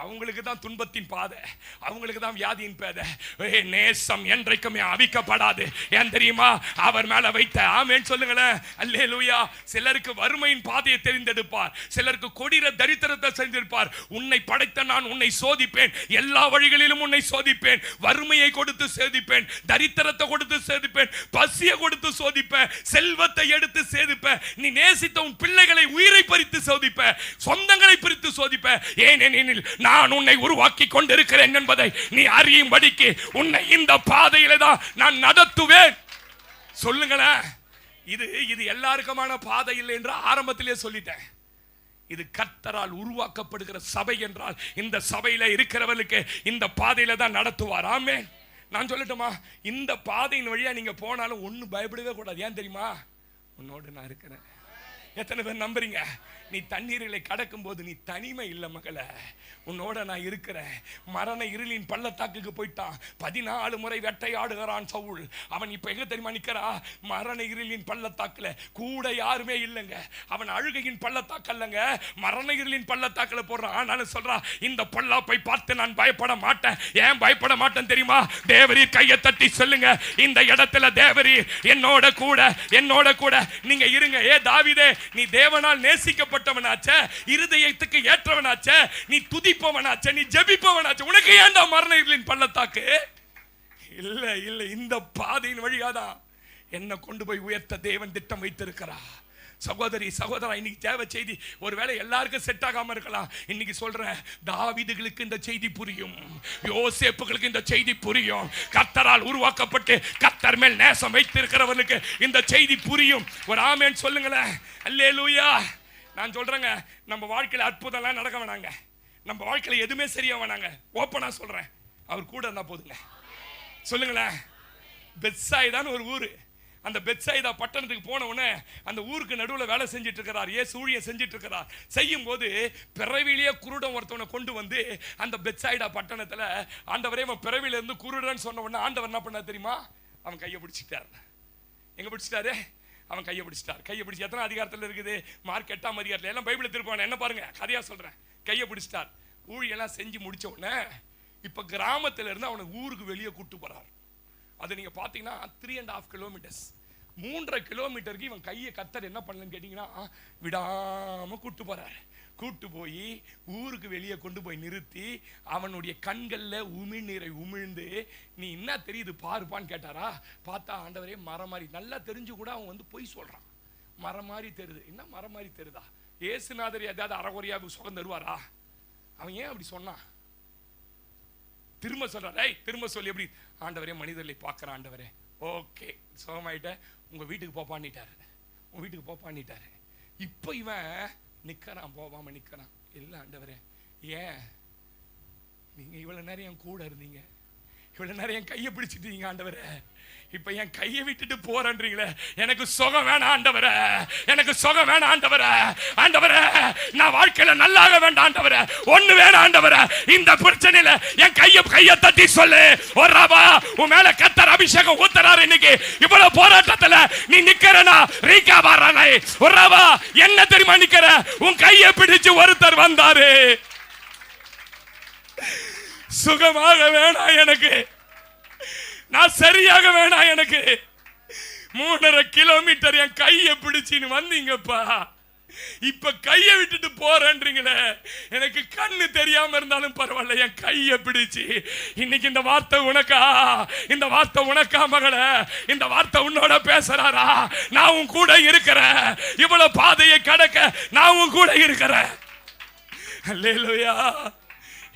அவங்களுக்கு தான் துன்பத்தின் பாதை, அவங்களுக்கு தான் வியாதியின் பாதை. நேசம் என்றைக்குமே அவிக்கப்படாது. ஏன் தெரியுமா? அவர் மேல வைத்த. ஆமென் சொல்லுங்களேன், அல்லேலூயா. சிலருக்கு வறுமையின் பாதையை தெரிந்தெடுப்பார், சிலருக்கு கொடிற தரித்திரத்தை செஞ்சிருப்பார். உன்னை படைத்த நான் உன்னை சோதிப்பேன், எல்லா வழிகளிலும் உன்னை சோதிப்பேன். வறுமையை கொடுத்து சோதிப்பேன், தரித்திரத்தை கொடுத்து சோதிப்பேன், பசியை கொடுத்து சோதிப்பேன், செல்வத்தை எடுத்து சோதிப்பேன். நீ நேசித்த உன் பிள்ளைகளை உயிரை பறித்து சோதிப்பேன், சொந்தங்களை பிரித்து சோதிப்பேன். ஏனெனில் நான் உன்னை உருவாக்கி கொண்டிருக்கிறேன் என்பதை நீ அறியும்படிக்கு உன்னை இந்த பாதையில தான் நான் நடத்துவேன். சொல்லுங்களேன். இது எல்லாருக்குமான பாதை இல்லை என்று ஆரம்பத்திலே சொல்லிட்டேன். இது கர்த்தரால் உருவாக்கப்படுகிற சபை என்றால் இந்த சபையில இருக்கிறவர்களுக்கு இந்த பாதையில தான் நடத்துவார். ஆமென். நான் சொல்லட்டுமா, இந்த பாதையின் வழியா நீங்க போனாலும் ஒன்னும் பயப்படவே கூடாது. ஏன் தெரியுமா? உன்னோடு நான் இருக்கிறேன். எத்தனை பேர் நம்புறீங்க? நீ தண்ணீர்களை கடக்கும் போது நீ தனிமை இல்லை மகளே, உன்னோட நான் இருக்கிறேன். மரண இருளின் பள்ளத்தாக்குக்கு போயிட்டான், 14 முறை வேட்டையாடுகிறான் சவுல். அவன் இப்ப எங்க தெரியுமா நிக்கிறா? மரண இருளின் பள்ளத்தாக்குல. கூட யாருமே இல்லைங்க. அவன் அழுகையின் பள்ளத்தாக்கு அல்லங்க, மரண இருளின் பள்ளத்தாக்குல போடுறான். ஆனாலும் சொல்றான், இந்த பள்ளத்தை பார்த்து நான் பயப்பட மாட்டேன். ஏன் பயப்பட மாட்டேன் தெரியுமா? தேவரீர் கையை தட்டி சொல்லுங்க, இந்த இடத்துல தேவரீர் என்னோட கூட, என்னோட கூட நீங்க இருங்க. ஏ தாவீதே, நீ தேவனால் நேசிக்கப்பட்டவனாச்சே, இருதயத்துக்கு ஏற்றவனாச்சே, நீ துதிப்பவனாச்சே, நீ ஜெபிப்பவனாச்சே, உனக்கு ஏன்டா மரண இருளின் பள்ளத்தாக்கு? இல்ல இல்ல, இந்த பாதையின் வழியாதான் என்ன கொண்டு போய் உயர்த்த தேவன் திட்டம் வைத்திருக்கிறார். சகோதரி சகோதரா, இன்னைக்கு தேவை செய்தி ஒருவேளை எல்லாருக்கும் செட் ஆகாம இருக்கலாம். இன்னைக்கு சொல்றேன், தாவீதுகளுக்கு இந்த செய்தி புரியும், யோசேப்புகளுக்கு இந்த செய்தி புரியும். கர்த்தரால் உருவாக்கப்பட்டு கர்த்தர் மேல் நேசம் வைத்திருக்கிறவனுக்கு இந்த செய்தி புரியும். ஒரு ஆமென் சொல்லுங்களேன், அல்லேலூயா. நான் சொல்றேங்க, நம்ம வாழ்க்கையில அற்புதம்லாம் நடக்க வேணாங்க, நம்ம வாழ்க்கையில எதுவுமே சரியா வேணாங்க. ஓப்பனா சொல்றேன், அவர் கூட இருந்தா போதுங்க. சொல்லுங்களேன். பெத்சாயிதான்னு ஒரு ஊரு. அந்த பெத்சாயிதா பட்டணத்துக்கு போன உடனே அந்த ஊருக்கு நடுவில் வேலை செஞ்சுட்டு இருக்கிறார், இயேசு ஊழியம் செஞ்சுட்டு இருக்கிறார். செய்யும் போது பிறவிலேயே குருடன் ஒருத்தவனை கொண்டு வந்து அந்த பெத்சாயிதா பட்டணத்துல, ஆண்டவரே அவன் பிறவில இருந்து குருடன் சொன்ன உடனே ஆண்டவர் என்ன பண்ணார் தெரியுமா? அவன் கையை பிடிச்சிட்டார். எங்க பிடிச்சிட்டாரு? அவன் கையை பிடிச்சிட்டார். கையை பிடிச்சி எத்தனை அதிகாரத்தில் இருக்குது? மார்க் 8ஆம் அதிகாரத்தில். எல்லாம் பைபிளை திருப்பான என்ன பாருங்க, கதையா சொல்றேன். கையை பிடிச்சிட்டார். ஊழியெல்லாம் செஞ்சு முடிச்ச உடனே இப்ப கிராமத்துல இருந்து அவனை ஊருக்கு வெளியே கூட்டு போறார். அது நீங்க பாத்தீங்கன்னா 3.5 கிலோமீட்டர்ஸ், 3.5 கிலோமீட்டருக்கு இவன் கையை கர்த்தர் என்ன பண்ணலன்னு கேட்டீங்கன்னா விடாம கூட்டு போறாரு. கூட்டு போய் ஊருக்கு வெளியே கொண்டு போய் நிறுத்தி அவனுடைய கண்கள்ல உமிழ்நீரை உமிழ்ந்து, நீ என்ன தெரியுது பாருப்பான்னு கேட்டாரா? பார்த்தா ஆண்டவரே மரம் மாதிரி. நல்லா தெரிஞ்சு கூட அவன் வந்து பொய் சொல்றான். மரம் மாதிரி தெரியுது. என்ன மரம் மாதிரி தெரியுதா? ஏசுநாதர் ஏதாவது அறகுறையாக சுகம் தருவாரா? அவன் ஏன் அப்படி சொன்னான்? திரும்ப சொல்றாரு, திரும்ப சொல்லி எப்படி? ஆண்டவரே மனிதர்களை பார்க்கிற ஆண்டவரே, ஓகே சுகமாயிட்ட, உங்க வீட்டுக்கு போப்பான்னிட்டாரு, உங்க வீட்டுக்கு போப்பான்னிட்டாரு. இப்ப இவன் நிக்கிறான், போவாம நிக்கிறான். இல்ல ஆண்டவரே, ஏன் நீங்க இவ்வளவு நேரம் என் கூட இருந்தீங்க, இவ்வளவு நேரம் என் கையை பிடிச்சிட்டீங்க ஆண்டவரே, இப்ப என் கையை விட்டுட்டு போறேன்றீங்களே, எனக்கு சுகம் வேணாம் ஆண்டவரே, எனக்கு சுகம் வேணாம் ஆண்டவரே, ஆண்டவரே நான் வாழ்க்கையில நல்லாக வேண்டாம் ஆண்டவரே, ஒண்ணு வேணாம் ஆண்டவரே, இந்த பிரச்சனையில என் கையை தட்டி சொல்லு. ஒராபா உன் மேல கர்த்தர் அபிஷேகம் ஊத்துறாரு. இன்னைக்கு இவ்வளவு போராட்டத்துல நீ நிக்கிறனா? ரீகா பாரானே ஒராபா என்ன தெரியுமா நிக்கிற? உன் கையை பிடிச்சு ஒருத்தர் வந்தாரு. சுகமாக வேணாம் எனக்கு, நான் சரியாக வேணாம் எனக்கு, 3.5 கிலோமீட்டர் என் கையை பிடிச்சின்னு வந்தீங்கப்பா, இப்ப கையை விட்டுட்டு போறேன்றீங்களே, எனக்கு கண்ணு தெரியாம இருந்தாலும் பரவாயில்ல, என் கையை பிடிச்சி. இன்னைக்கு இந்த வார்த்தை உனக்கா? இந்த வார்த்தை உனக்கா மகளே? இந்த வார்த்தை உன்னோட பேசுறாரா? நான் உன் கூட இருக்கிறேன், இவ்வளவு பாதையை கடக்க நான் உன் கூட இருக்கிறேன். அல்லேலூயா.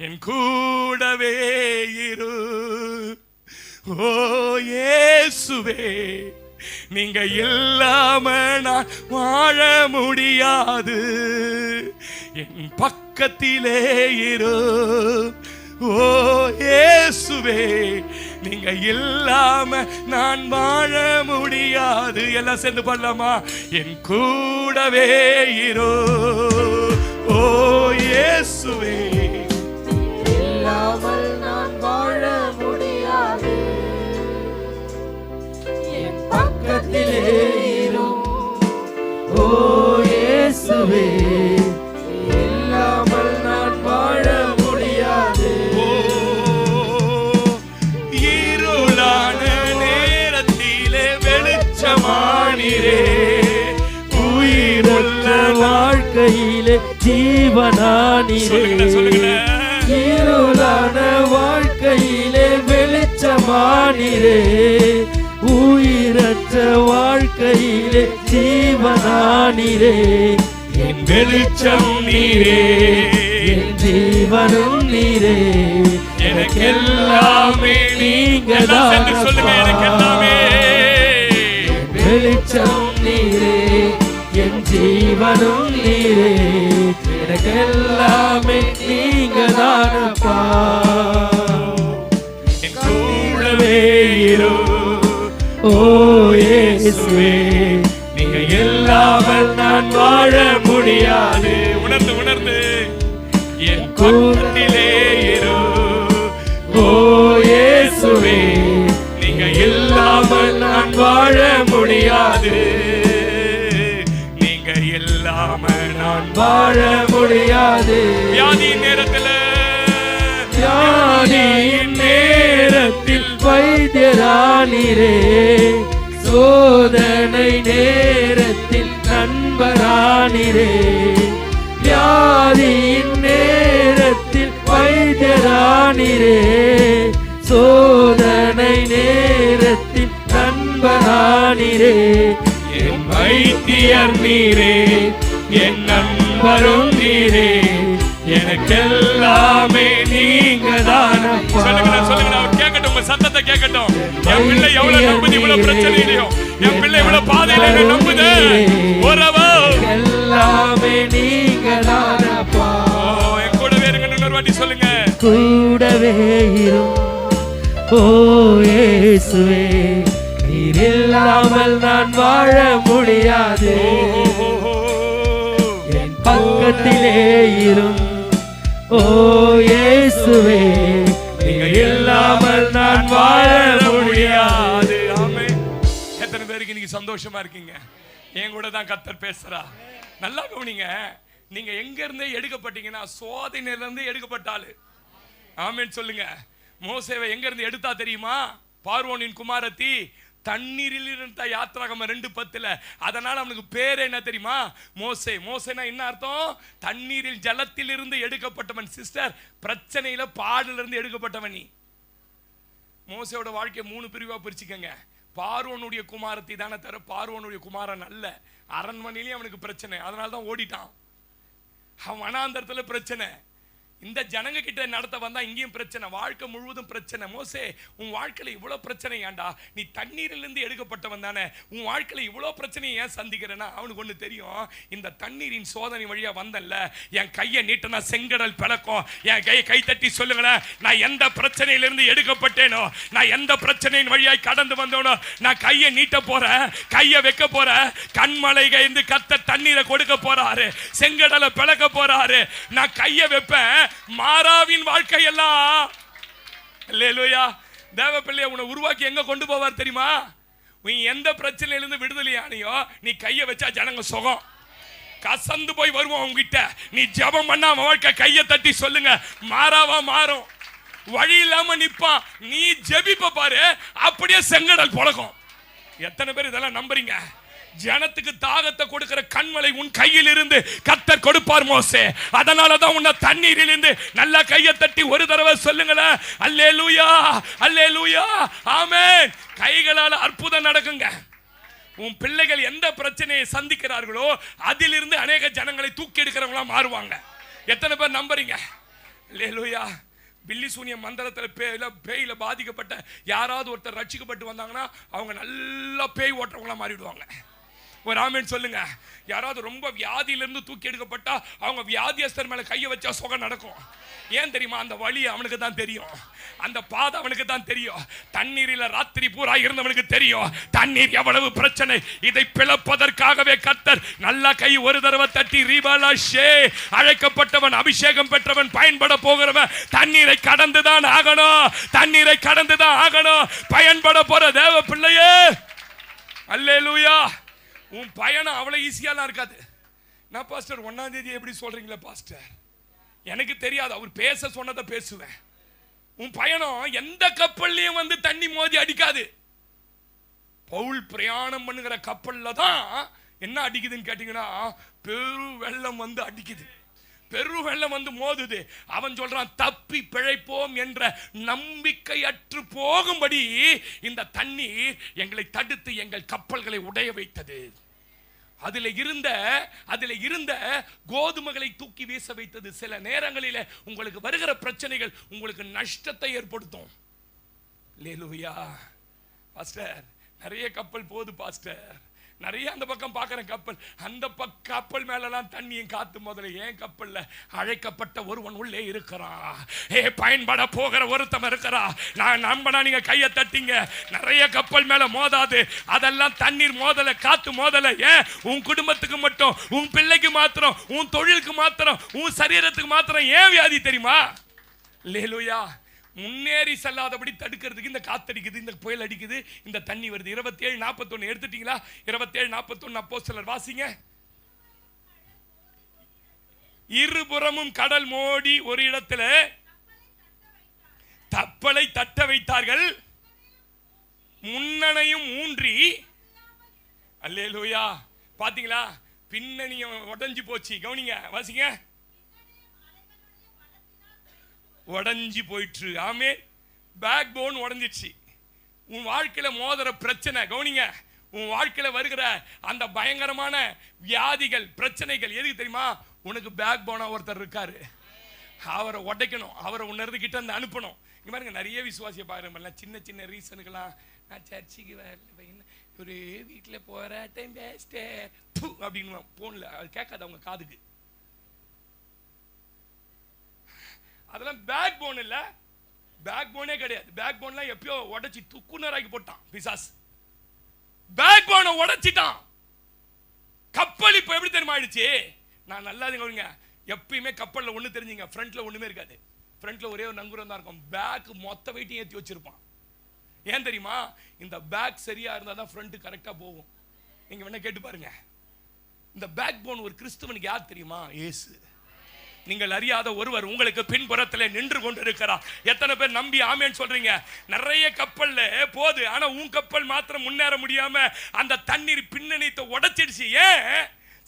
என் கூடவே இரு ஓ இயேசுவே, நீங்க இல்லாம நான் வாழ முடியாது. என் பக்கத்திலே இரு ஓ இயேசுவே, நீங்க இல்லாம நான் வாழ முடியாது. எல்லாம் சேர்ந்து பாடலாமா? என் கூடவே இரு ஓ இயேசுவே, இல்லாமல் நான் வாழ முடியாது. என் பக்கத்திலே இரு ஓ இயேசுவே, இல்லாமல் நான் வாழ முடியாது. இருளான நேரத்திலே வெளிச்சமானீரே, உயிருள்ள வாழ்க்கையிலே ஜீவனானீரே. இருளான வாழ்க்கையிலே வெளிச்சமானீரே, உயிரற்ற வாழ்க்கையிலே ஜீவனானீரே. என் வெளிச்சம் நீரே, என் ஜீவனும் நீரே, எனக்கெல்லாமே நீங்க தான். சொல்லுங்க, எனக்கெல்லாமே. வெளிச்சம் நீரே, என் ஜீவனும் நீரே, எனக்கெல்லாமே நீங்க தானப்பா. என் கூடவே இரு ஓ இயேசுவே, நீங்க இல்லாமல் நான் வாழ முடியாது. உணர்ந்து உணர்ந்து என் கூடத்திலே இரு ஓ இயேசுவே, நீங்க இல்லாமல் நான் வாழ முடியாது. நீங்க இல்லாம நான் வாழ முடியாது. வியாதியின் நேரத்தில், வியாதியின் நேரத்தில் வைத்தியரானீரே, சோதனை நேரத்தில் நண்பரானீரே. வியாதியின் நேரத்தில் வைத்தியரானீரே, சோதனை நேரத்தில் நண்பரானீரே. என் வைத்தியர் நீரே, என் நண்பரும் நீரே, எனக்கெல்லாமே நீங்க தானப்பா. சொல்லுங்க சொல்லுங்க, அவர் கேட்கட்டும், உங்க சத்தத்தை கேட்கட்டும். என் பிள்ளை எவ்வளவு நம்புது இவ்வளவு பிரச்சனையிலையும், என் பிள்ளை இவ்வளவு பாதையில நம்புது. உறவோ எல்லாமே நீங்க தானப்பா. என் கூடவே இருங்கன்னு இன்னொரு வாட்டி சொல்லுங்க. கூடவே இரு ஓ இயேசுவே, நீர் இல்லாமல் நான் வாழ முடியாது. என் பக்கத்திலே இரு ஓ இயேசுவே, நீங்க இல்லாமல் நான் வாழ முடியாது. ஆமென். எத்தனை பேருக்கு இன்னைக்கு சந்தோஷமா இருக்கீங்க? என் கூட தான் கர்த்தர் பேசுறா. நல்லா கவனிங்க. நீங்க எங்க இருந்தே எடுக்கப்பட்டீங்கன்னா சோதனையில இருந்து எடுக்கப்பட்டாலு. ஆமென் சொல்லுங்க. மோசேவை எங்க இருந்து எடுத்தா தெரியுமா? பார்வோனின் குமாரத்தி தண்ணீரில் இருந்த யாத்ராகமம் 2:10. அதனால அவனுக்கு பேர் என்ன தெரியுமா? மோசே. மோசேனா என்ன அர்த்தம்? தண்ணீரில் ஜலத்தில் இருந்து எடுக்கப்பட்டவன். சிஸ்டர், பிரச்சனையில பாடுல இருந்து எடுக்கப்பட்டவன் நீ. மோசேயோட வாழ்க்கையை 3 பிரிவா பிரிச்சுக்கங்க. பார்வோனுடைய குமாரத்தி தானே தவிர பார்வோனுடைய குமாரன் அல்ல. அரண்மனையிலேயே அவனுக்கு பிரச்சனை, அதனால தான் ஓடிட்டான். அவன் வனாந்தரத்துல பிரச்சனை. இந்த ஜனங்க கிட்ட நடத்த வந்தா இங்கேயும் பிரச்சனை, வாழ்க்கை முழுவதும் பிரச்சனை. மோசே, உன் வாழ்க்கையில இவ்வளவு பிரச்சனை ஏன்டா? நீ தண்ணீரிலிருந்து எடுக்கப்பட்டவன் தானே, உன் வாழ்க்கையில இவ்வளவு பிரச்சனை ஏன் சந்திக்கிறேன்னா அவனுக்கு ஒண்ணு தெரியும். இந்த தண்ணீரின் சோதனை வழியா வந்தல்ல, என் கையை நீட்டினா செங்கடல் பிளக்கும். என் கை தட்டி சொல்லுங்களேன், நான் எந்த பிரச்சனையிலிருந்து எடுக்கப்பட்டேனோ, நான் எந்த பிரச்சனையின் வழியாய் கடந்து வந்தோனோ, நான் கையை நீட்ட போறேன், கையை வைக்க போறேன். கண்மலை கைந்து கத்த தண்ணீரை கொடுக்க போறாரு, செங்கடலை பிளக்க போறாரு. நான் கையை வைப்பேன். மாறாவின் வாழ்க்கை எல்லாம் அல்லேலூயா. தேவ பிள்ளையை உன்னை உருவாக்கி எங்க கொண்டு போவார் தெரியுமா? நீ எந்த பிரச்சனையிலிருந்து விடுதலையானியோ நீ கையை வச்சா ஜனங்க சுகம். கசந்து போய் வருவோம் உங்ககிட்ட, நீ ஜெபம் பண்ணா வாழ்க்கை கையை தட்டி சொல்லுங்க, மாறாவா மாறும். வழி இல்லாம நிப்பான், நீ ஜெபிப்ப பாரு, அப்படியே செங்கடல் பொழக்கும். எத்தனை பேர் இதெல்லாம் நம்புறீங்க? ஜனத்துக்கு தாகத்தை கொடுக்கிற கண்மலை உன் கையில் இருந்து கர்த்தர் கொடுப்பார் மோசே. அதனாலதான் உன்னை தண்ணீரில் இருந்து நல்லா கையை தட்டி ஒரு தடவை சொல்லுங்களேன், அல்லேலூயா அல்லேலூயா ஆமென். கைகளால் அற்புதம் நடக்குங்க. உன் பிள்ளைகள் எந்த பிரச்சனையை சந்திக்கிறார்களோ அதிலிருந்து அநேக ஜனங்களை தூக்கி எடுக்கிறவங்களா மாறுவாங்க. எத்தனை பேர் நம்புறீங்க? அல்லேலூயா. பில்லி சூனிய மந்திரத்தில் பேயில பாதிக்கப்பட்ட யாராவது ஒருத்தர் ரட்சிக்கப்பட்டு வந்தாங்கன்னா அவங்க நல்லா பேய் ஓட்டுறவங்களா மாறிடுவாங்க. ஒரு ஆமென் சொல்லுங்க. யாராவது ரொம்ப வியாதியிலிருந்து தூக்கி எடுக்கப்பட்டா அவங்க வியாதியஸ்தர் மேல கையை வச்சா சுகம் நடக்கும். ஏன் தெரியுமா? அந்த வழி அவனுக்கு தான் தெரியும், அந்த பாதை அவனுக்கு தான் தெரியும். தண்ணீரில் ராத்திரி பூரா இருந்தவனுக்கு தெரியும் தண்ணீர் எவ்வளவு பிரச்சனை. இதை பிளப்பதற்காகவே கர்த்தர் நல்லா கை ஒரு தடவை தட்டி ரீபாலா ஷே, அழைக்கப்பட்டவன் அபிஷேகம் பெற்றவன் பயன்பட போகிறவன் தண்ணீரை கடந்துதான் ஆகணும், தண்ணீரை கடந்துதான் ஆகணும். பயன்பட போற தேவ பிள்ளையே, அல்லேலூயா. உன் பயணம் அவ்வளவு ஈஸியாலாம் இருக்காது. நான் பாஸ்டர் 1ஆம் தேதி எப்படி சொல்றீங்களா பாஸ்டர்? எனக்கு தெரியாது, அவர் பேச சொன்னதை பேசுவேன். உன் பயணம் எந்த கப்பல்லையும் வந்து தண்ணி மோதி அடிக்காது. பவுல் பிரயாணம் பண்ணுகிற கப்பல்ல தான் என்ன அடிக்குதுன்னு கேட்டீங்கன்னா பெரு வெள்ளம் வந்து அடிக்குது, பெரு வெள்ளம் வந்து மோதுது. அவன் சொல்றான் தப்பி பிழைப்போம் என்ற நம்பிக்கையற்று போகும்படி இந்த தண்ணீர் எங்களை தடுத்து எங்கள் கப்பல்களை உடைய வைத்தது. அதில் இருந்த கோதுமைகளை தூக்கி வீச வைத்தது. சில நேரங்களில் உங்களுக்கு வருகிற பிரச்சனைகள் உங்களுக்கு நஷ்டத்தை ஏற்படுத்தும். அல்லேலூயா. பாஸ்டர் நிறைய கப்பல் போகுது பாஸ்டர், நிறைய அந்த பக்கம் பார்க்குறேன் கப்பல், அந்த கப்பல் மேலலாம் தண்ணியும் காத்து முதல்ல. ஏன் கப்பல்ல அழைக்கப்பட்ட ஒருவன் உள்ளே இருக்கிறான், பயன்பட போகிற ஒருத்தவன் இருக்கிறான். நான் நம்பினா நீங்க கையை தட்டிங்க. நிறைய கப்பல் மேல மோதாது, அதெல்லாம் தண்ணீர் மோதல, காத்து மோதல. ஏன்? உன் குடும்பத்துக்கு மட்டும், உன் பிள்ளைக்கு மாத்திரம், உன் தொழிலுக்கு மாத்திரம், உன் சரீரத்துக்கு மாத்திரம். ஏன் வியாதி தெரியுமா? அல்லேலூயா. முன்னேறி செல்லாதபடி தடுக்கிறதுக்கு இந்த காத்தடிக்குது, இந்த புயல் அடிக்குது, இந்த தண்ணி வருது. 27:41 எடுத்துட்டீங்களா? 27:41 அப்போஸ்தலர் வாசிங்க. இருபுறமும் கடல் மோடி ஒரு இடத்துல கப்பலை தட்ட வைத்தார்கள், முன்னணையும் ஊன்றி. அல்லேலூயா. பாத்தீங்களா? பின்னணியும் உடைஞ்சு போச்சு. கவனிங்க, வாசிங்க. உடஞ்சி போயிற்று. ஆமே, பேக் போன் உடஞ்சிடுச்சு. உன் வாழ்க்கையில மோதிர பிரச்சனை, கவனிங்க, உன் வாழ்க்கையில வருகிற அந்த பயங்கரமான வியாதிகள், பிரச்சனைகள் எதுக்கு தெரியுமா? உனக்கு பேக் போனா ஒருத்தர் இருக்காரு, அவரை உடைக்கணும், அவரை உணர்ந்து கிட்ட வந்து அனுப்பணும். இங்க பாருங்க, நிறைய விசுவாசியை பாருங்க, சின்ன சின்ன ரீசனுக்கெல்லாம் நான் சர்ச்சுக்கு வரல, ஒரு வீட்டில் போற டைம் வேஸ்ட் அப்படின்னு போன்ல அது கேட்காது அவங்க காதுக்கு. அதெல்லாம் பேக் போன் இல்ல, பேக் போனே கிடையாது. பேக் போன்லாம் எப்பயோ உடைச்சி துக்குனராக்கி போட்டான் பிசாஸ். பேக் போனை உடைச்சிட்டான். கப்பல் இப்ப எப்படி தெரியுமா ஆயிடுச்சு? நான் நல்லா கவனிங்க, எப்பயுமே கப்பல்ல ஒண்ணு தெரிஞ்சுங்க, ஃப்ரண்ட்ல ஒண்ணுமே இருக்காது. ஃப்ரண்ட்ல ஒரே ஒரு நங்குரம் தான் இருக்கும். பேக் மொத்த வெயிட்டையும் ஏற்றி வச்சிருப்பான். ஏன் தெரியுமா? இந்த பேக் சரியா இருந்தா தான் ஃப்ரண்ட் கரெக்டா போகும். நீங்க வேணா கேட்டு பாருங்க. இந்த பேக் போன் ஒரு கிறிஸ்துவனுக்கு யார் தெரியுமா? இயேசு. நீங்கள் அறியாத ஒருவர் உங்களுக்கு பின்புறத்தில் நின்று கொண்டிருக்கிறார். எத்தனை பேர் நம்பி ஆமேன்னு சொல்றீங்க? நிறைய கப்பல்ல போது, ஆனா உன் கப்பல் மாத்திரம் முன்னேற முடியாம அந்த தண்ணீர் பின்னணித்தை உடைச்சிடுச்சு. ஏன்?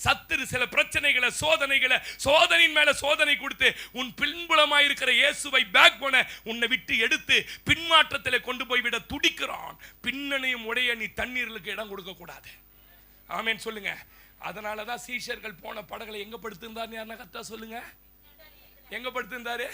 சத்துரு சில பிரச்சனைகளை, சோதனைகளை, சோதனையின் மேல சோதனை கொடுத்து உன் பின்புலமாய் இருக்கிற இயேசுவை, பேக் போன உன்னை விட்டு எடுத்து பின்மாற்றத்தில் கொண்டு போய் விட துடிக்கிறான். பின்னணியும் உடைய நீ தண்ணீர்களுக்கு இடம் கொடுக்க கூடாது. ஆமேன் சொல்லுங்க. அதனாலதான் சீஷர்கள் போன படகளை எங்க படுத்திருந்தார்? யாருன்னா கரெக்டா சொல்லுங்க, எங்க படுத்திருந்தாரு?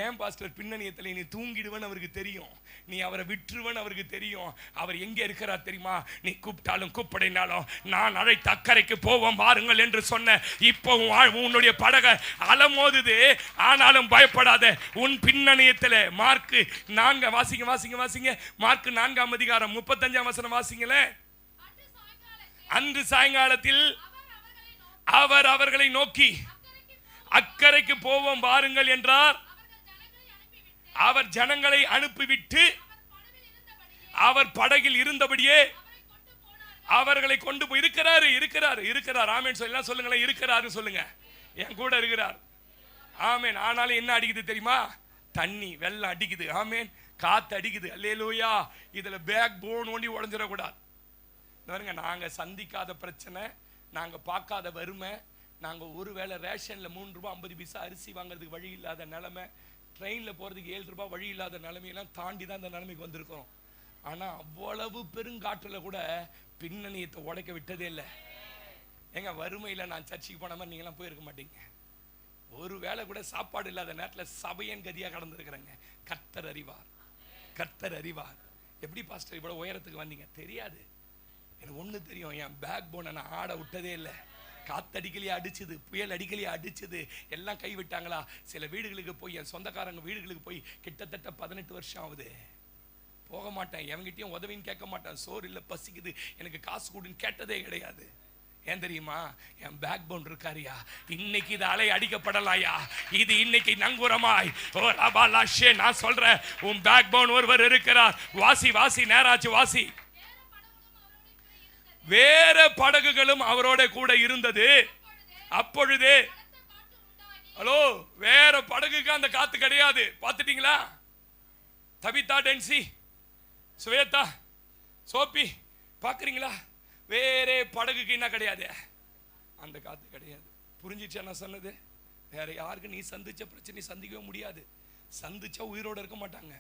ஏன் பாஸ்டர்? பின்னணியத்தில் நீ தூங்கிடுவன் அவருக்கு தெரியும், நீ அவரை விட்டுருவன் அவருக்கு தெரியும். அவர் எங்க இருக்கிறார் தெரியுமா? நீ கூப்பிட்டாலும் கூப்பிடினாலும் நான் அழைத்த அக்கறைக்கு போவோம் வாருங்கள் என்று சொன்ன. இப்போ உன்னுடைய படகை அலமோதுது, ஆனாலும் பயப்படாத. உன் பின்னணியத்தில் மார்க்கு 4 வாசிங்க வாசிங்க வாசிங்க. மார்க்கு 4ஆம் அதிகாரம் 35ஆம் வசனம் வாசிங்களே. அன்று சாயங்காலத்தில் அவர் அவர்களை நோக்கி அக்கறைக்கு போவோம் வாருங்கள் என்றார். அவர் ஜனங்களை அனுப்பிவிட்டு அவர் படகில் இருந்தபடியே அவர்களை கொண்டு போய் இருக்கிறாரு இருக்கிறாரு இருக்கிறார். ஆமேன் சொல்லலாம், சொல்லுங்களேன், இருக்கிறாரு சொல்லுங்க. என் கூட இருக்கிறார். ஆமேன். ஆனாலும் என்ன அடிக்குது தெரியுமா? தண்ணி வெள்ளம் அடிக்குது. ஆமேன். காத்து அடிக்குது. அல்லேலூயா. இதுல பேக் போன் ஒண்டி உடஞ்சிடக்கூடாது. நாங்க சந்திக்காத பிரச்சனை, நாங்க பார்க்காத வறுமை, நாங்க ஒருவேளை ரேஷன்ல 3 ரூபாய் 50 பைசா அரிசி வாங்குறதுக்கு வழி இல்லாத நிலைமை, ட்ரெயின்ல போறதுக்கு 7 ரூபாய் வழி இல்லாத நிலைமையெல்லாம் தாண்டி தான் இந்த நிலைமைக்கு வந்திருக்கிறோம். ஆனா அவ்வளவு பெருங்காற்றுல கூட பின்னணியத்தை உடைக்க விட்டதே இல்லை. எங்க வறுமையில நான் சர்ச்சுக்கு போன மாதிரி நீங்களாம் போயிருக்க மாட்டீங்க. ஒரு வேளை கூட சாப்பாடு இல்லாத நேரத்தில் சபையன் கதியா கடந்திருக்கிறேங்க. கர்த்தர் அறிவார், கர்த்தர் அறிவார். எப்படி பாஸ்டர் இவ்வளவு உயரத்துக்கு வந்தீங்க? தெரியாது. எனக்கு ஒண்ணு தெரியும், என் பேக் போனை நான் ஆட விட்டதே இல்லை. காத்தடிக்கலையே அடிச்சுது, புயல் அடிக்கலையே அடிச்சுது, எல்லாம் கைவிட்டாங்களா. சில வீடுகளுக்கு போய், என் சொந்தக்காரங்க வீடுகளுக்கு போய் கிட்டத்தட்ட 18 வருஷம் ஆகுது. போக மாட்டேன், எவங்கிட்டையும் உதவின்னு கேட்க மாட்டேன். சோறு இல்லை, பசிக்குது, எனக்கு காசு கொடுன்னு கேட்டதே கிடையாது. ஏன் தெரியுமா? என் பேக் போன் இருக்காரியா. இன்னைக்கு இது அலை அடிக்கப்படலாயா, இது இன்னைக்கு நங்கூரமாய். ஓ ரபாலாஷே, நான் சொல்றேன், உன் பேக் போன் ஒருவர் இருக்கிறார். வாசி வாசி, நேராச்சு வாசி. வேற படகுகளும் அவரோட கூட இருந்தது. அப்பொழுது ஹலோ, வேற படகுக்கு அந்த காத்து கிடையாது. பார்த்துட்டீங்களா? தபிதா, டென்சி, சுவேதா, சோப்பி, பார்க்குறீங்களா? வேற படகுக்கு என்ன கிடையாது, அந்த காத்து கிடையாது. புரிஞ்சிச்சா நான் சொன்னது? வேற யாருக்கு நீ சந்திச்ச பிரச்சனை சந்திக்கவே முடியாது. சந்திச்சா உயிரோட இருக்க மாட்டாங்க,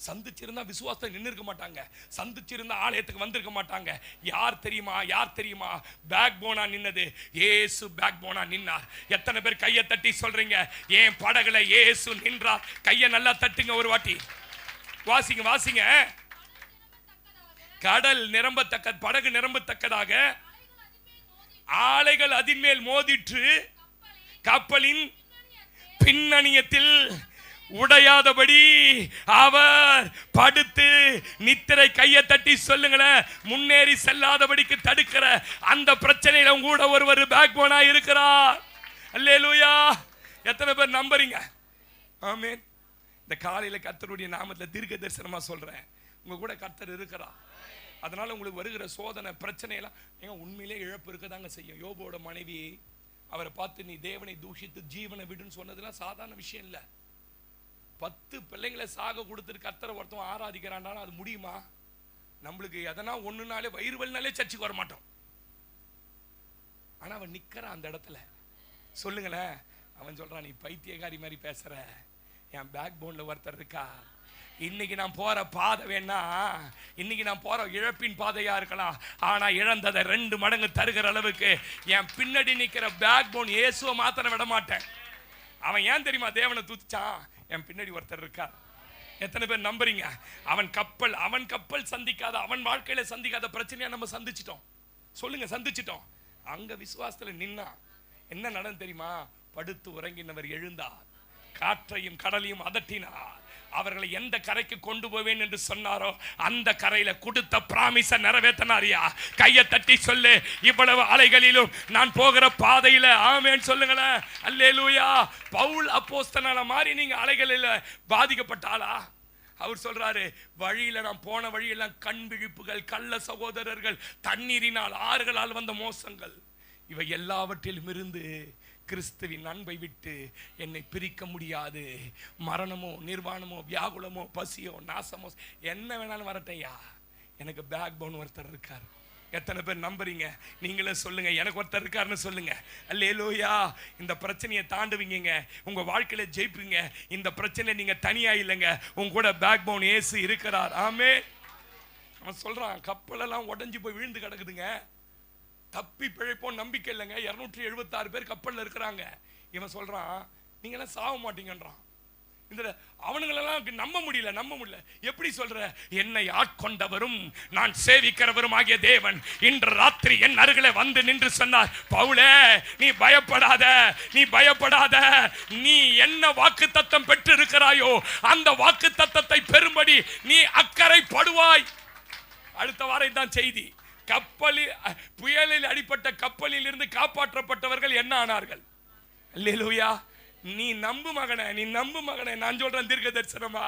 சந்திச்சிருந்தா விசுவாசத்தை நின்று இருக்க மாட்டாங்க, சந்திச்சிருந்தா ஆலயத்துக்கு வந்திருக்க மாட்டாங்க. யார் தெரியுமா? யார் தெரியுமா பேக் போனா நின்னது? ஏசு பேக் போனா நின்னார். எத்தனை பேர் கையை தட்டி சொல்றீங்க, ஏன் படகுல ஏசு நின்றார்? கையை நல்லா தட்டுங்க ஒரு வாட்டி. வாசிங்க வாசிங்க. கடல் நிரம்பத்தக்க, படகு நிரம்பத்தக்கதாக ஆலைகள் அதின் மேல் மோதிற்று, கப்பலின் பின்னணியத்தில் உடையாதபடி அவர் படுத்து நித்திரை. கையை தட்டி சொல்லுங்களேன், முன்னேறி செல்லாதபடிக்கு தடுக்கிற அந்த பிரச்சனையில கூட ஒருவர் பேக் போனா இருக்கிறார். அல்லேலூயா. எத்தனை பேர் நம்புறீங்க? ஆமென். இந்த காலையில கர்த்தருடைய நாமத்துல தீர்க்க தரிசனமா சொல்றேன், உங்க கூட கர்த்தர் இருக்கிறார். அதனால உங்களுக்கு வருகிற சோதனை பிரச்சனை எல்லாம் ஏங்க உண்மையிலே இழப்பு இருக்கதாங்க செய்யும். யோபோட மனைவி அவரை பார்த்து நீ தேவனை தூஷித்து ஜீவனை விடுன்னு சொன்னதெல்லாம் சாதாரண விஷயம் இல்லை. 10 பிள்ளைங்களை சாக கொடுத்துட்டு கர்த்தரை ஒருத்தன் ஆராதிக்கிறான்டானா அது முடியுமா? நம்மளுக்கு எதனா ஒண்ணுனாலே வயிறு வலினாலே சர்ச்சுக்கு வர மாட்டோம். ஆனா அவன் நிக்கிறான் அந்த இடத்துல. சொல்லுங்களேன், அவன் சொல்றான், நீ பைத்தியக்காரி மாதிரி பேசுற, என் பேக் போன்ல ஒருத்தர் இருக்கா. இன்னைக்கு நான் போற பாதை வேணா, இன்னைக்கு நான் போற இழப்பின் பாதையா இருக்கலாம், ஆனா இழந்ததை 2 மடங்கு தருகிற அளவுக்கு என் பின்னாடி நிக்கிற பேக் போன் இயேசுவை மாத்திர விட மாட்டேன். அவன் ஏன் தெரியுமா தேவனை தூச்சான்? என் பின்னாடி ஒருத்தர் இருக்கார். எத்தனை பேர் நம்புறீங்க? அவன் கப்பல் சந்திக்காத, அவன் வாழ்க்கையில சந்திக்காத பிரச்சனையா நம்ம சந்திச்சிட்டோம். சொல்லுங்க, சந்திச்சிட்டோம். அங்க விசுவாசத்துல நின்னா என்ன நடந்து தெரியுமா? படுத்து உறங்கினவர் எழுந்தார், காற்றையும் கடலையும் அதட்டினார். அவர்களை எந்த கரைக்கு கொண்டு போவேன் என்று சொன்னாரோ அந்த கரையில கொடுத்த பிராமிஸை நிறைவேற்றினாரியா. கையை தட்டி சொல்லு, இவ்வளவு அலைகளிலும் நான் போகிற பாதையில ஆமென் சொல்லுங்களேன். அல்லேலூயா. பவுல் அப்போஸ்தலன மாதிரி நீங்க அலைகளில் பாதிக்கப்பட்டாளா? அவர் சொல்றாரு, வழியில நான் போன வழியெல்லாம் கண் விழிப்புகள், கள்ள சகோதரர்கள், தண்ணீரினால் ஆறுகளால் வந்த மோசங்கள், இவை எல்லாவற்றிலும் இருந்து கிறிஸ்துவின் அன்பை விட்டு என்னை பிரிக்க முடியாது. மரணமோ நிர்வாணமோ வியாகுலமோ பசியோ நாசமோ என்ன வேணாலும் வரட்டையா, எனக்கு பேக் போன் ஒருத்தர் இருக்கார். எத்தனை பேர் நம்புறீங்க? நீங்களே சொல்லுங்க, எனக்கு ஒருத்தர் இருக்காருன்னு சொல்லுங்க. அல்லேலூயா. இந்த பிரச்சனையை தாண்டுவீங்க, உங்க வாழ்க்கையில ஜெயிப்பீங்க. இந்த பிரச்சனையில நீங்க தனியா இல்லைங்க, உங்க கூட பேக் போன் இயேசு இருக்கிறார். ஆமென். அவன் சொல்றான், கப்பலெல்லாம் உடைஞ்சு போய் விழுந்து கிடக்குதுங்க, தப்பி பிழைப்போம் நம்பிக்கை இல்லைங்க. 276 பேர் கப்பல்ல இருக்கிறாங்க. இவன் சொல்றான், நீங்க எல்லாம் சாவ மாட்டீங்கன்றான். இந்த அவனுங்களெல்லாம் நம்ப முடியல. எப்படி சொல்ற? என்னை ஆட்கொண்டவரும் நான் சேவிக்கிறவரும் ஆகிய தேவன் இன்று ராத்திரி என் அருகிலே வந்து நின்று சொன்னார், பவுலே நீ பயப்படாத, நீ என்ன வாக்குத்தத்தம் பெற்று இருக்கிறாயோ அந்த வாக்குத்தத்தத்தை பெறும்படி நீ அக்கறைப்படுவாய். அடுத்த வாரம் தான் செய்தி. புயலில் அடிப்பட்ட கப்பலில் இருந்து காப்பாற்றப்பட்டவர்கள் என்ன ஆனார்கள்? அல்லேலூயா. நீ நம்பு மகனே, நான் சொல்றேன் தீர்க்க தரிசனமா,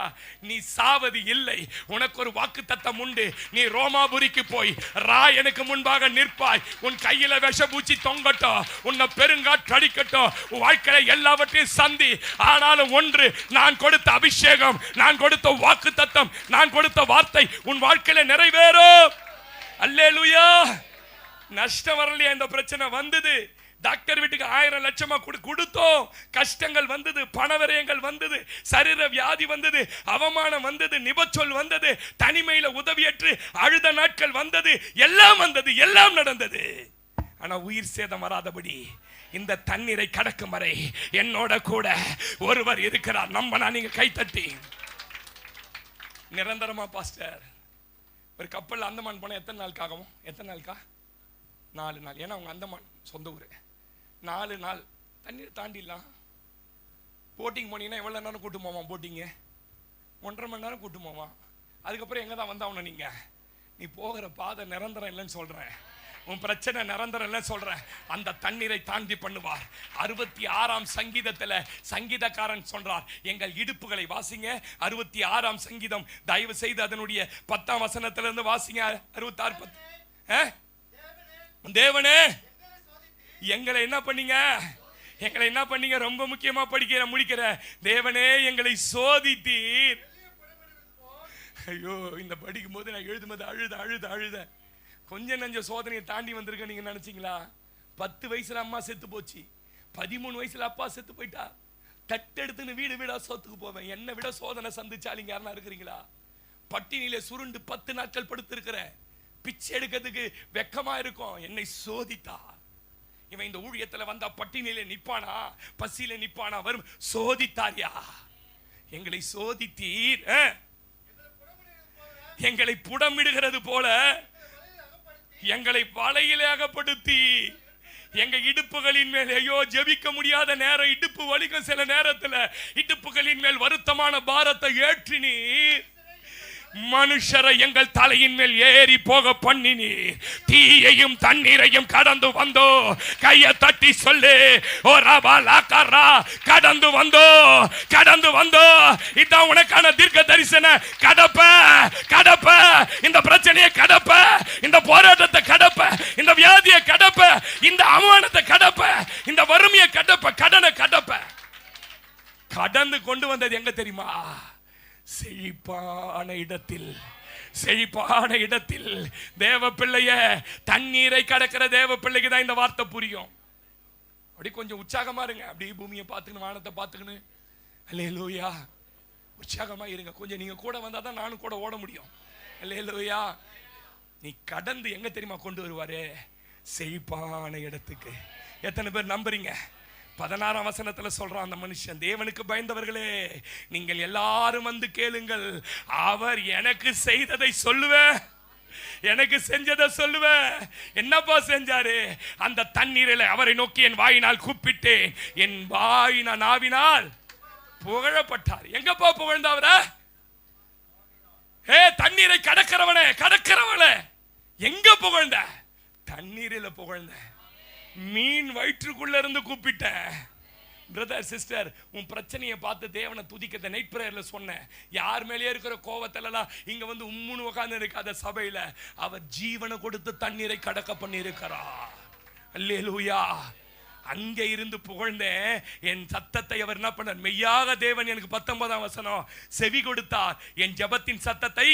நீ சாவது இல்லை. உனக்கு ஒரு வாக்குத்தத்தம் உண்டு. நீ ரோமாபுரிக்கு போய் ராயனுக்கு முன்பாக நிற்பாய். உன் கையில விஷபூச்சி தொங்கட்டும், உன்னை பெருங்காற்று அடிக்கட்டும், உன் வாழ்க்கையில எல்லாவற்றையும் சந்தி. ஆனாலும் ஒன்று, நான் கொடுத்த அபிஷேகம், நான் கொடுத்த வாக்குத்தத்தம், நான் கொடுத்த வார்த்தை உன் வாழ்க்கையில நிறைவேறும். அல்லேலூயா. நஷ்டம் வரலையா? இந்த பிரச்சனை வந்தது, டாக்டர் வீட்டுக்கு 1000 லட்சமா கொடுத்தோம், கஷ்டங்கள் வந்தது, பணவரையங்கள் வந்தது, சரீர வியாதி வந்தது, அவமானம் வந்தது, நிபச்சொல் வந்தது, தனிமையில உதவியற்று அழுத நாட்கள் வந்தது, எல்லாம் வந்தது, எல்லாம் நடந்தது. ஆனா உயிர் சேதம் வராதபடி இந்த தண்ணீரை கடக்கும் வரை என்னோட கூட ஒருவர் இருக்கிறார். நம்பனா நீங்க கைத்தட்டி. நிரந்தரமா பாஸ்டர் ஒரு கப்பல் அந்தமான் போனா எத்தனை நாளுக்கு ஆகும்? எத்தனை நாளுக்கா? 4 நாள். ஏன்னா அவங்க அந்தமான் சொந்த ஊரு. 4 நாள் தண்ணீர் தாண்டிடலாம். போட்டிங் போனீங்கன்னா எவ்வளவு நேரம் கூட்டு போவான்? போட்டிங்க 1.5 மணி நேரம் கூட்டு போவான். அதுக்கப்புறம் எங்க தான் வந்தாவன நீங்க? நீ போகிற பாதை நிரந்தரம் இல்லைன்னு சொல்றேன். உன் பிரச்சனை நிரந்தரம் இல்லைன்னு சொல்றேன். அந்த தண்ணீரை தாண்டி பண்ணுவார். 66ஆம் சங்கீதத்துல சங்கீதக்காரன் சொல்றார், எங்கள் இடுப்புகளை வாசிங்க. 66ஆம் சங்கீதம் தயவு செய்து அதனுடைய 10ஆம் வசனத்துல இருந்து வாசிங்க. 66 தேவனே எங்களை என்ன பண்ணீங்க? எங்களை என்ன பண்ணீங்க? ரொம்ப முக்கியமா முடிக்கிற தேவனே எங்களை சோதித்தீர். ஐயோ, இந்த படிக்கும் போது நான் எழுதும்போது அழுத கொஞ்சம் நஞ்ச சோதனையை தாண்டி வந்திருக்க. நீங்க நினைச்சீங்களா? 10 வயசுல அம்மா செத்து போச்சு, 13 வயசுல அப்பா செத்து போயிட்டா. தட்டெடுத்துன்னு வீடு வீடா சோத்துக்கு போவேன். என்ன விட சோதனை சந்திச்சாலிங்க யாருன்னா இருக்கிறீங்களா? பட்டினியில சுருண்டு 10 நாட்கள் படுத்திருக்கிறேன். பிச்சை எடுக்கிறதுக்கு வெக்கமா இருக்கும். என்னை சோதித்தா. இவன் இந்த ஊழியத்துல வந்தா பட்டினியில நிப்பானா, பசியில நிப்பானா? வரும் சோதித்தாரியா? எங்களை சோதித்தீர். எங்களை புடமிடுகிறது போல எங்களை வலையிலே அகப்படுத்தி எங்க இடுப்புகளின் மேல், ஐயோ ஜெபிக்க முடியாத நேரம், இடுப்பு வலிக்கும் சில நேரத்துல இடுப்புகளின் மேல் வருத்தமான பாரத்தை ஏற்றினீர். மனுஷரை எங்கள் தலையின் மேல் ஏறி போக பண்ணினீர். தீயையும் தண்ணீரையும் கடந்து வந்தோ. கையை தட்டி சொல்லு, ஓ ரபா லாக்கரா, கடந்து வந்தோ. இதான் உனக்கான தீர்க்க தரிசன. கடப்ப இந்த பிரச்சனையை கடப்ப, இந்த போராட்டத்தை கடப்ப, இந்த வியாதியை கடப்ப, இந்த அவமானத்தை கடப்ப, இந்த வறுமையை கடப்ப, கடனை கடப்ப. கடந்து கொண்டு வந்தது எங்க தெரியுமா? செழிப்பான இடத்தில். தேவ பிள்ளைய தண்ணீரை கடக்கிற தேவ பிள்ளைக்கு தான் இந்த வார்த்தை புரியும். அப்படி கொஞ்சம் உற்சாகமா இருங்க. அப்படியே பூமியை பார்த்துக்கணும், வானத்தை பார்த்துக்கணும். அல்லேலூயா. உற்சாகமா இருங்க. கொஞ்சம் நீங்க கூட வந்தா தான் நானும் கூட ஓட முடியும். அல்லேலூயா. நீ கடந்து எங்க தெரியுமா கொண்டு வருவாரு? செழிப்பான இடத்துக்கு. எத்தனை பேர் நம்புறீங்க? 16ஆம் வசனத்துல சொல்றான் அந்த மனுஷன், தேவனுக்கு பயந்தவர்களே நீங்கள் எல்லாரும் வந்து கேளுங்கள், அவர் எனக்கு செய்ததை சொல்லுவேன், எனக்கு செஞ்சதை சொல்லுவேன். என்னப்பா செஞ்சாரு? அந்த தண்ணீரில் அவரை நோக்கி என் வாயினால் கூப்பிட்டேன், என் நாவினால் புகழப்பட்டார். எங்கப்பா புகழ்ந்தவர? தண்ணீரை கடக்கிறவனே எங்க புகழ்ந்த? தண்ணீரில் புகழ்ந்த. மீன் வயிற்றுக்குள்ள இருந்து கூப்பிட்ட. பிரதர் சிஸ்டர், உன் பிரச்சனையை பார்த்து தேவனை துதிக்க நைட் பிரேயர்ல சொன்னேன். யார் மேலேயே இருக்கிற கோவத்திலலாம் இங்க வந்து உம்முன்னு உட்கார்ந்து இருக்காத சபையில அவர் ஜீவனை கொடுத்து தண்ணீரை கடக்க பண்ணி இருக்கிறார். அல்லேலூயா. அங்கே இருந்து புகழ்ந்தேன். என் சத்தத்தை அவர் என்ன பண்ணார்? மெய்யாக தேவன் எனக்கு 19ஆம் வசனம் செவி கொடுத்தார், என் ஜெபத்தின் சத்தத்தை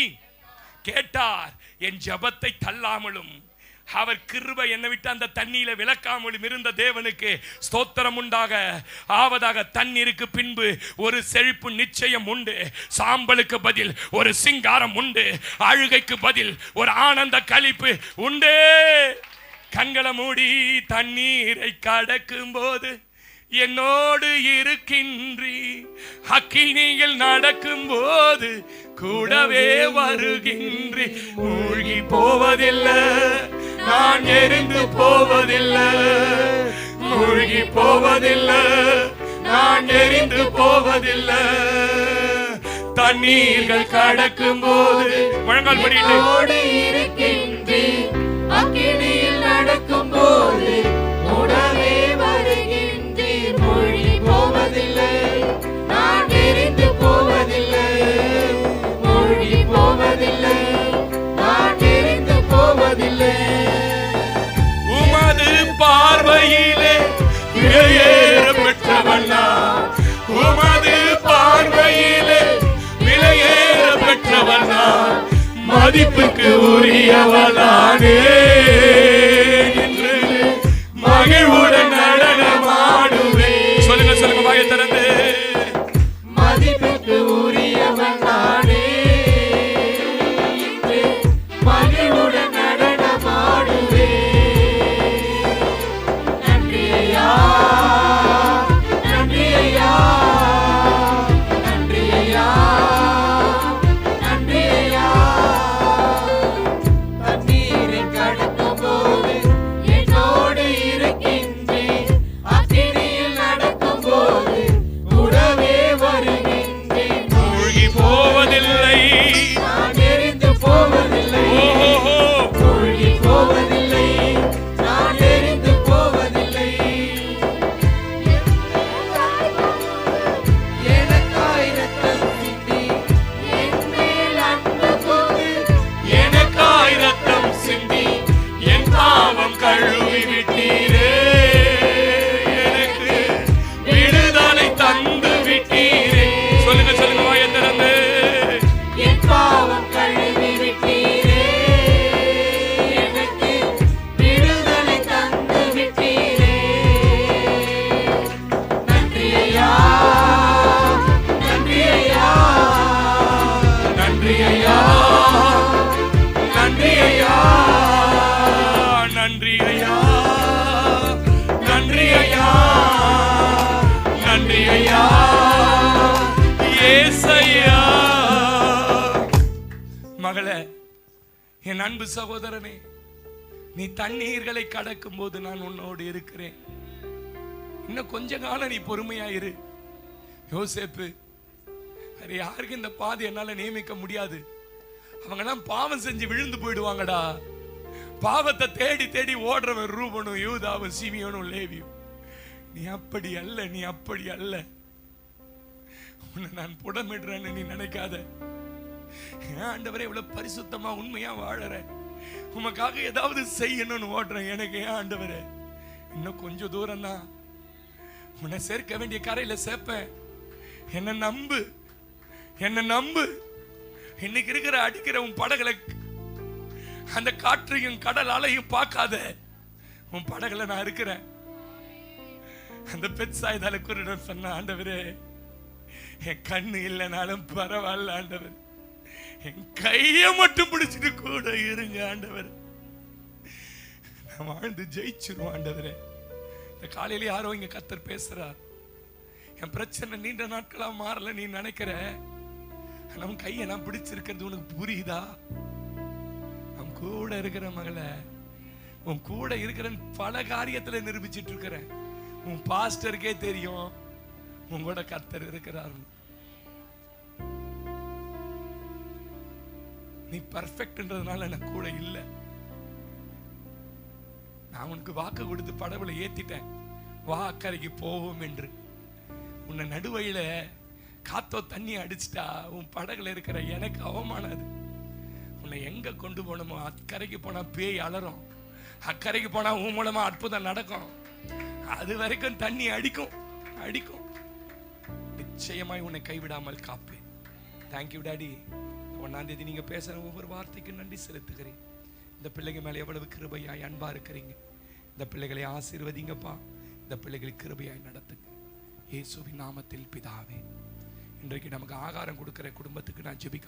கேட்டார், என் ஜெபத்தை தள்ளாமலும் அவர் கிருபை என்னை விட்டு அந்த தண்ணீரை விலக்காமலும் இருந்த தேவனுக்கு ஸ்தோத்திரம் உண்டாக. ஆவதாக தண்ணீருக்கு பின்பு ஒரு செழிப்பு நிச்சயம் உண்டு. சாம்பலுக்கு பதில் ஒரு சிங்காரம் உண்டு. அழுகைக்கு பதில் ஒரு ஆனந்த களிப்பு உண்டு. கண்களை மூடி தண்ணீரை கடக்கும் போது என்னோடு இருக்கின்றி, அக்கினியில் நடக்கும் போது கூடவே வருகின்றி. மூழ்கி போவதில்லை, நான் எரிந்து போவதில்லை. மூழ்கி போவதில்லை, நான் எரிந்து போவதில்லை. தண்ணீர்கள் கடக்கும் போது முழங்கால் படியிட்டு இருக்கின்றி, அக்கினியில் நடக்கும் போது கூடவே வருகின்றி. மூழ்கி போவதில்லை, நான் எரிந்து போவதில்லை. மூழ்கி போவதில்லை, நான் எரிந்து போவதில்லை. உமது பார்வையிலே விலையேற பெற்றவன் நான். உமது பார்வையிலே விலையேற பெற்றவன் நான். மதிப்புக்கு உரியவனானே என்று மகிழ்வுடன் நடனமாடுவே. சொல்லுங்க வாயை திறந்து. மதிப்புக்கு உரியவன் நானே என்று மகிழ்வுடன் நடனமாடுவே. நன்றியா என் அன்பு சகோதரனே, நீ தண்ணீர்களை கடக்கும் போது நான் உன்னோடு இருக்கிறேன். இன்னும் கொஞ்ச காலம் நீ பொறுமையாயிரு. யோசேப்பு, வேற யாருக்கு இந்த பாதை என்னால நியமிக்க முடியாது. அவங்கெல்லாம் பாவம் செஞ்சு விழுந்து போயிடுவாங்கடா. பாவத்தை தேடி தேடி ஓடுறவன் ரூபனும் யூதாவும் சிமியோனும் லேவியும். நீ அப்படி அல்ல, நீ அப்படி அல்ல. உன்னை நான் புடமிடுறேன்னு நீ நினைக்காத. ஆண்டவரே, இவ்வளவு பரிசுத்தமா உண்மையா வாழற, உமக்காக ஏதாவது செய்யணும்னு ஓடுறேன். எனக்கு ஏன் ஆண்டவரே, இன்னும் கொஞ்சம் தூரம் தான், உன்னை சேர்க்க வேண்டிய கரையில சேர்ப்பேன். என்ன நம்பு, என்ன நம்பு. இன்னைக்கு இருக்கிற அடிக்கிற உன் படகுல அந்த காற்றையும் கடல் அலையும் பார்க்காத. உன் படகுல நான் இருக்கிறேன். அந்த பெட்சாயிதால குருடன் சொன்ன, ஆண்டவரே என் கண்ணு இல்லைனாலும் பரவாயில்ல ஆண்டவர், என் கைய மட்டும் பிடிச்சிட்டு கூட இருங்க ஆண்டவர், நான் வாழ்ந்து ஜெயிச்சிருவோம் ஆண்டவரே. இந்த காலையில யாரோ இங்க கர்த்தர் பேசுறார். என் பிரச்சனை நீண்ட நாட்களா மாறல நீ நினைக்கிற, நம்ம கையை நான் பிடிச்சிருக்கிறது உனக்கு புரியுதா? நம் கூட இருக்கிற மகளே, உன் கூட இருக்கிற பல காரியத்துல நிரூபிச்சிட்டு இருக்கிறேன். உன் பாஸ்டருக்கே தெரியும் உங்களோட கர்த்தர் இருக்கிறார். நீ பர்ஃபெக்ட்ன்றதுனால நான் கூட இல்லை. நான் உனக்கு வாக்கு கொடுத்து படவுல ஏத்திட்டேன், வா அக்கறைக்கு போவோம் என்று. உன்னை நடுவழியில காத்தோ தண்ணி அடிச்சிட்டா உன் படகுல இருக்கிற எனக்கு அவமானம். அது உன்னை எங்க கொண்டு போனோமோ, அக்கறைக்கு போனா பேய் அலறும், அக்கறைக்கு போனா உன் மூலமா அற்புதம் நடக்கும். அது வரைக்கும் தண்ணி அடிக்கும் அடிக்கும். நிச்சயமாய் உன்னை கைவிடாமல் காப்பேன். Thank you daddy. 1ஆம் தேதி நீங்க பேசுற ஒவ்வொரு வார்த்தைக்கும் நன்றி செலுத்துகிறேன். இந்த பிள்ளைங்க மேல எவ்வளவு கிருபையாய் அன்பா இருக்கிறீங்க. இந்த பிள்ளைகளை ஆசீர்வதிங்கப்பா. இந்த பிள்ளைகளை கிருபையாய் நடத்துங்க இயேசுவின் நாமத்தில் பிதாவே. இன்றைக்கு நமக்கு ஆகாரம் கொடுக்கிற குடும்பத்துக்கு நான் ஜெபிக்க